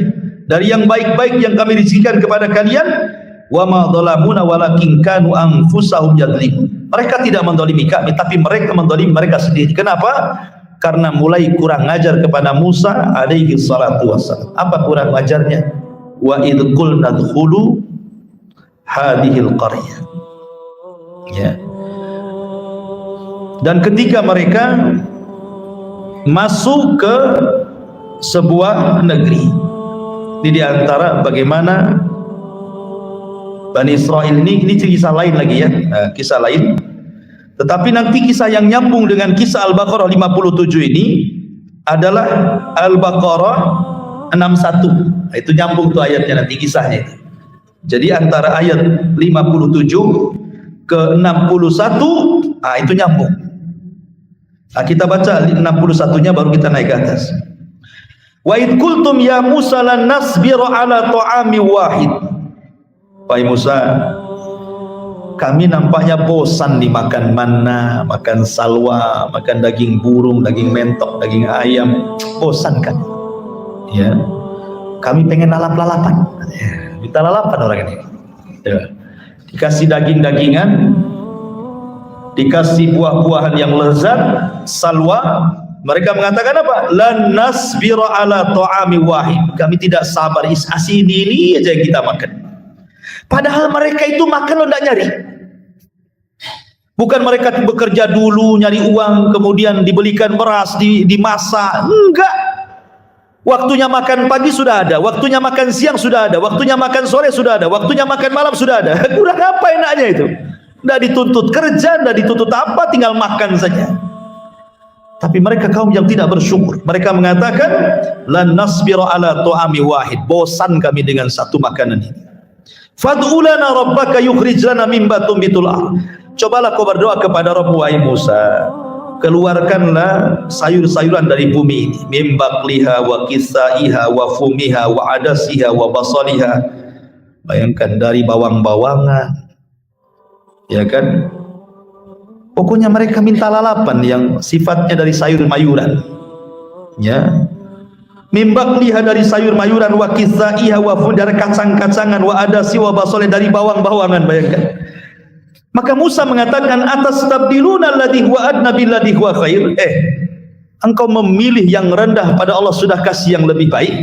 Speaker 3: dari yang baik-baik yang kami rizkikan kepada kalian. Wa ma dhalamuna walakin kanu anfusahum yadhlimun. Mereka tidak mendolimi kami, tapi mereka mendolimi mereka sendiri. Kenapa? Karena mulai kurang ajar kepada Musa alaihi salatu wassalam. Apa kurang ajarnya? Wa idh qulna dkhulu hadhil qaryah. Ya. Dan ketika mereka masuk ke sebuah negeri, ini diantara bagaimana Bani Israel ini kisah lain lagi ya, kisah lain. Tetapi nanti kisah yang nyambung dengan kisah Al-Baqarah 57 ini adalah Al-Baqarah 61. Itu nyambung tuh ayatnya nanti kisahnya itu. Jadi antara ayat 57 ke 61, itu nyambung. Nah, kita baca 61-nya baru kita naik ke atas. Wa id qultum ya Musa lan nasbiru ala ta'ami wahid. Wahai Musa, kami nampaknya bosan dimakan manna, makan salwa, makan daging burung, daging mentok, daging ayam. Bosan kan? Ya. Kami pengen lalap-lalapan. Ya, minta lalapan orang ini. Ya. Dikasih daging-dagingan, dikasih buah-buahan yang lezat, salwa. Mereka mengatakan apa? Lan nasbira ala ta'ami wahid. Kami tidak sabar, asih ini aja yang kita makan. Padahal mereka itu makan lo tidak nyari. Bukan mereka bekerja dulu nyari uang, kemudian dibelikan beras, dimasak. Enggak. Waktunya makan pagi sudah ada, waktunya makan siang sudah ada, waktunya makan sore sudah ada, waktunya makan malam sudah ada. Kurang apa enaknya itu? Tidak dituntut kerja, tidak dituntut apa, tinggal makan saja. Tapi mereka kaum yang tidak bersyukur. Mereka mengatakan lan nasbiru ala ta'ami wahid. Bosan kami dengan satu makanan ini. Fad'u lana rabbaka yukhrij lana mimma tumbitul ardh. Cobalah kau berdoa kepada Rabb wahai Musa, keluarkanlah sayur-sayuran dari bumi ini, mim baqliha wa qisaiha wa fumiha wa adasiha wa basaliha. Bayangkan dari bawang-bawangan, ya kan? Pokoknya mereka minta lalapan yang sifatnya dari sayur-mayuran, ya. Mimbakliha dari sayur-mayuran, wa kisaiha wa fun dari kacang-kacangan, wa adasi wa basole dari bawang-bawangan. Bayangkan. Maka Musa mengatakan atastabdiluna alladhi huwa adna billadhi huwa khair. Engkau memilih yang rendah pada Allah sudah kasih yang lebih baik.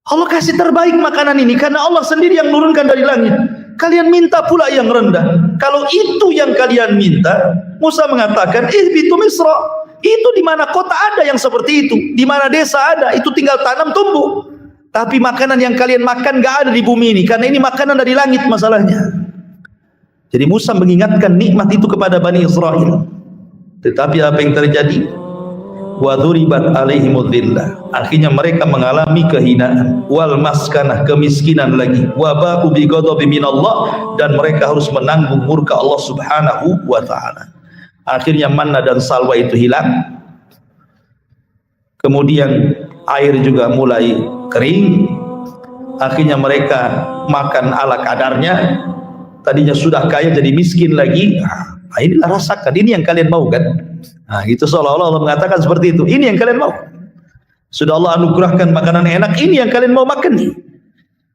Speaker 3: Allah kasih terbaik makanan ini karena Allah sendiri yang menurunkan dari langit. Kalian minta pula yang rendah. Kalau itu yang kalian minta, Musa mengatakan ihbitu misra. Itu di mana kota ada yang seperti itu, di mana desa ada, itu tinggal tanam tumbuh. Tapi makanan yang kalian makan gak ada di bumi ini, karena ini makanan dari langit masalahnya. Jadi Musa mengingatkan nikmat itu kepada Bani Israel. Tetapi apa yang terjadi? Wa dhuribat alaihimul dhillah. Akhirnya mereka mengalami kehinaan, wal maskanah, kemiskinan lagi, wa baqu bi ghadabi minallah, dan mereka harus menanggung murka Allah Subhanahu wa taala. Akhirnya manna dan salwa itu hilang. Kemudian air juga mulai kering. Akhirnya mereka makan ala kadarnya. Tadinya sudah kaya jadi miskin lagi. Nah, inilah rasakan, ini yang kalian mau kan? Nah, itu seolah-olah Allah mengatakan seperti itu. Ini yang kalian mau. Sudah Allah anugerahkan makanan enak, ini yang kalian mau makan nih.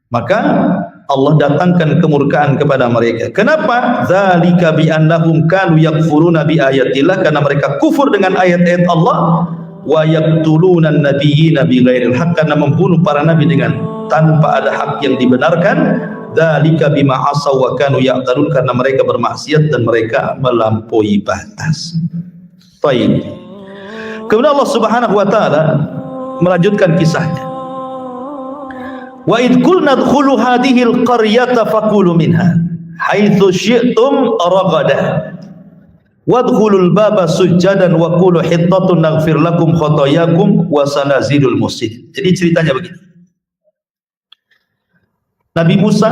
Speaker 3: Maka Allah datangkan kemurkaan kepada mereka. Kenapa? Dzalika bi annahum kanu yakfuruna bi ayatillah, karena mereka kufur dengan ayat-ayat Allah, wa yaqtuluna an-nabiyyina bi ghairil haqq, karena membunuh para nabi dengan tanpa ada hak yang dibenarkan. Dzalika bima asaw wa kanu ya'tadun, karena mereka bermaksiat dan mereka melampaui batas. Baik. Kemudian Allah Subhanahu wa taala melanjutkan kisahnya. Wa id qulna dkhulu hadhil qaryata faqulu minha haitsu syi'tum ragada wadkhulul baba sujjadan wa qulu hittatun naghfir lakum khotoyakum wa sanazidul muhsin. Jadi ceritanya begini. Nabi Musa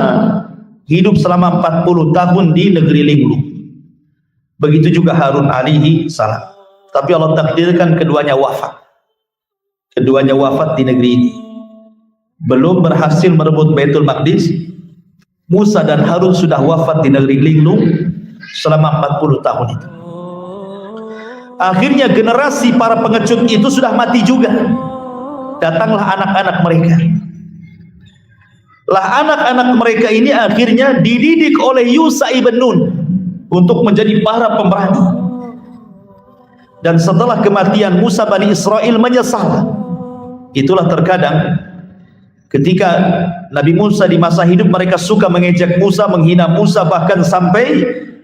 Speaker 3: hidup selama 40 tahun di negeri linglung. Begitu juga Harun alaihi salam. Tapi Allah takdirkan keduanya wafat. Keduanya wafat di negeri ini. Belum berhasil merebut Baitul Maqdis, Musa dan Harun sudah wafat di negeri linglung selama 40 tahun itu. Akhirnya generasi para pengecut itu sudah mati juga. Datanglah anak-anak mereka. Lah anak-anak mereka ini akhirnya dididik oleh Yusha ibn Nun untuk menjadi para pemberani. Dan setelah kematian Musa, Bani Israel menyesal. Itulah terkadang ketika Nabi Musa di masa hidup mereka suka mengejek Musa, menghina Musa, bahkan sampai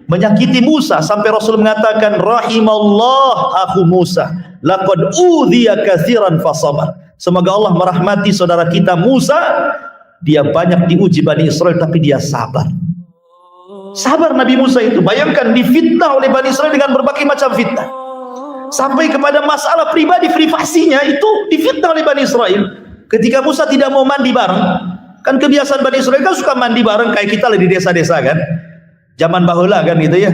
Speaker 3: menyakiti Musa, sampai Rasul mengatakan rahimallah akhu Musa laqad udhiya katsiran fasabar. Semoga Allah merahmati saudara kita Musa, dia banyak diuji Bani Israel tapi dia sabar. Sabar Nabi Musa itu, bayangkan difitnah oleh Bani Israel dengan berbagai macam fitnah, sampai kepada masalah pribadi privasinya itu difitnah oleh Bani Israel. Ketika Musa tidak mau mandi bareng, kan kebiasaan Bani Israel kan suka mandi bareng kayak kita di desa-desa kan, zaman bahula kan gitu ya.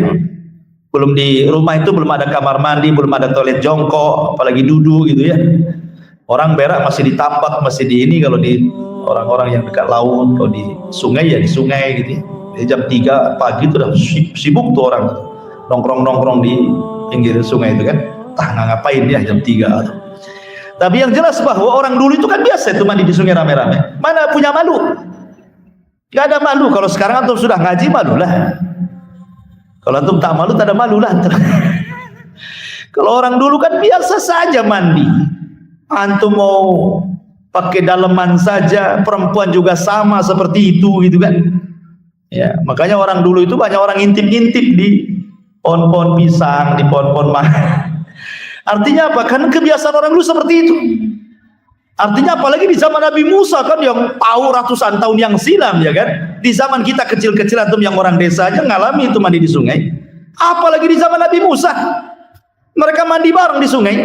Speaker 3: Belum di rumah itu belum ada kamar mandi, belum ada toilet jongkok, apalagi duduk gitu ya. Orang berak masih ditambak, masih di ini. Kalau di orang-orang yang dekat laut, kalau di sungai ya di sungai gitu ya. Jam 3 pagi itu udah sibuk tuh orang nongkrong-nongkrong di pinggir sungai itu kan. Tah ngapain dia jam 3. Tapi yang jelas bahwa orang dulu itu kan biasa itu mandi di sungai rame-rame. Mana punya malu? Gak ada malu. Kalau sekarang antum sudah ngaji, malu lah. Kalau antum tak malu, tak ada malu lah. Kalau orang dulu kan biasa saja mandi. Antum mau pakai daleman saja, perempuan juga sama seperti itu gitu kan. Ya, makanya orang dulu itu banyak orang intip-intip di pohon-pohon pisang, di pohon-pohon mangga. Artinya apa? Karena kebiasaan orang dulu seperti itu. Artinya apalagi di zaman Nabi Musa kan yang tahu ratusan tahun yang silam ya kan. Di zaman kita kecil-kecil antum yang orang desa aja ngalami itu mandi di sungai. Apalagi di zaman Nabi Musa. Mereka mandi bareng di sungai.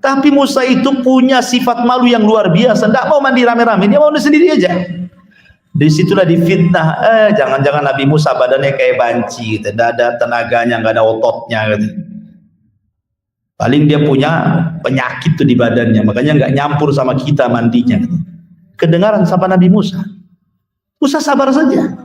Speaker 3: Tapi Musa itu punya sifat malu yang luar biasa. Tidak mau mandi rame-rame, dia mau mandi sendiri aja. Disitulah difitnah. Jangan-jangan Nabi Musa badannya kayak banci, gitu. Tidak ada tenaganya, nggak ada ototnya, gitu. Paling dia punya penyakit tuh di badannya, makanya nggak nyampur sama kita mandinya. Gitu. Kedengaran sama Nabi Musa. Musa sabar saja.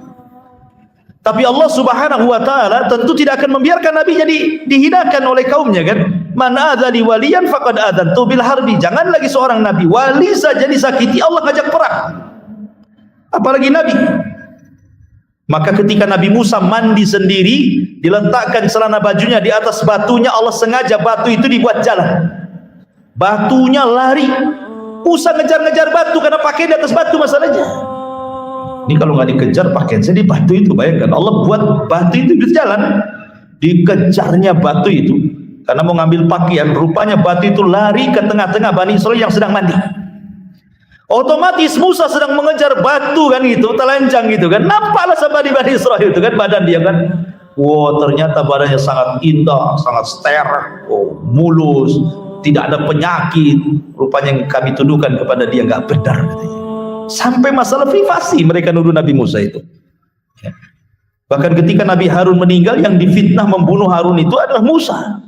Speaker 3: Tapi Allah Subhanahu wa taala tentu tidak akan membiarkan nabinya dihinakan oleh kaumnya kan. Man adzali waliyan faqad adzantu bil harbi. Jangan lagi seorang nabi wali saja disakiti, Allah ajak perang. Apalagi nabi. Maka ketika Nabi Musa mandi sendiri, diletakkan celana bajunya di atas batunya, Allah sengaja batu itu dibuat jalan. Batunya lari. Musa ngejar-ngejar batu karena pakaian di atas batu masalahnya. Ini kalau nggak dikejar pakaian saya di batu itu, bayangkan Allah buat batu itu berjalan. Dikejarnya batu itu karena mau ngambil pakaian, rupanya batu itu lari ke tengah-tengah Bani Israel yang sedang mandi. Otomatis Musa sedang mengejar batu kan gitu, telanjang gitu kan. Nampaklah sama di Bani Israel itu kan badan dia kan. Wow, ternyata badannya sangat indah, sangat steril, mulus, tidak ada penyakit. Rupanya yang kami tuduhkan kepada dia nggak benar katanya. Sampai masalah privasi mereka nuduh Nabi Musa itu. Ya. Bahkan ketika Nabi Harun meninggal, yang difitnah membunuh Harun itu adalah Musa.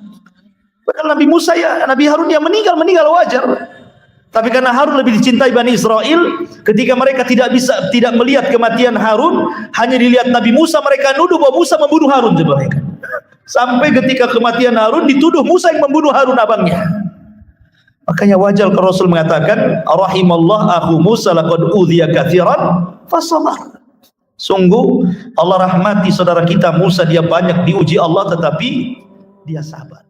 Speaker 3: Bahkan Nabi Musa ya, Nabi Harun yang meninggal wajar. Tapi karena Harun lebih dicintai Bani Israel, ketika mereka tidak melihat kematian Harun, hanya dilihat Nabi Musa, mereka nuduh bahwa Musa membunuh Harun. Sampai ketika kematian Harun, dituduh Musa yang membunuh Harun abangnya. Makanya wajar kalau Rasul mengatakan, rahimallah akhu Musa laqad udhiya katsiran fasabar. Sungguh Allah rahmati saudara kita Musa, dia banyak diuji Allah tetapi dia sabar.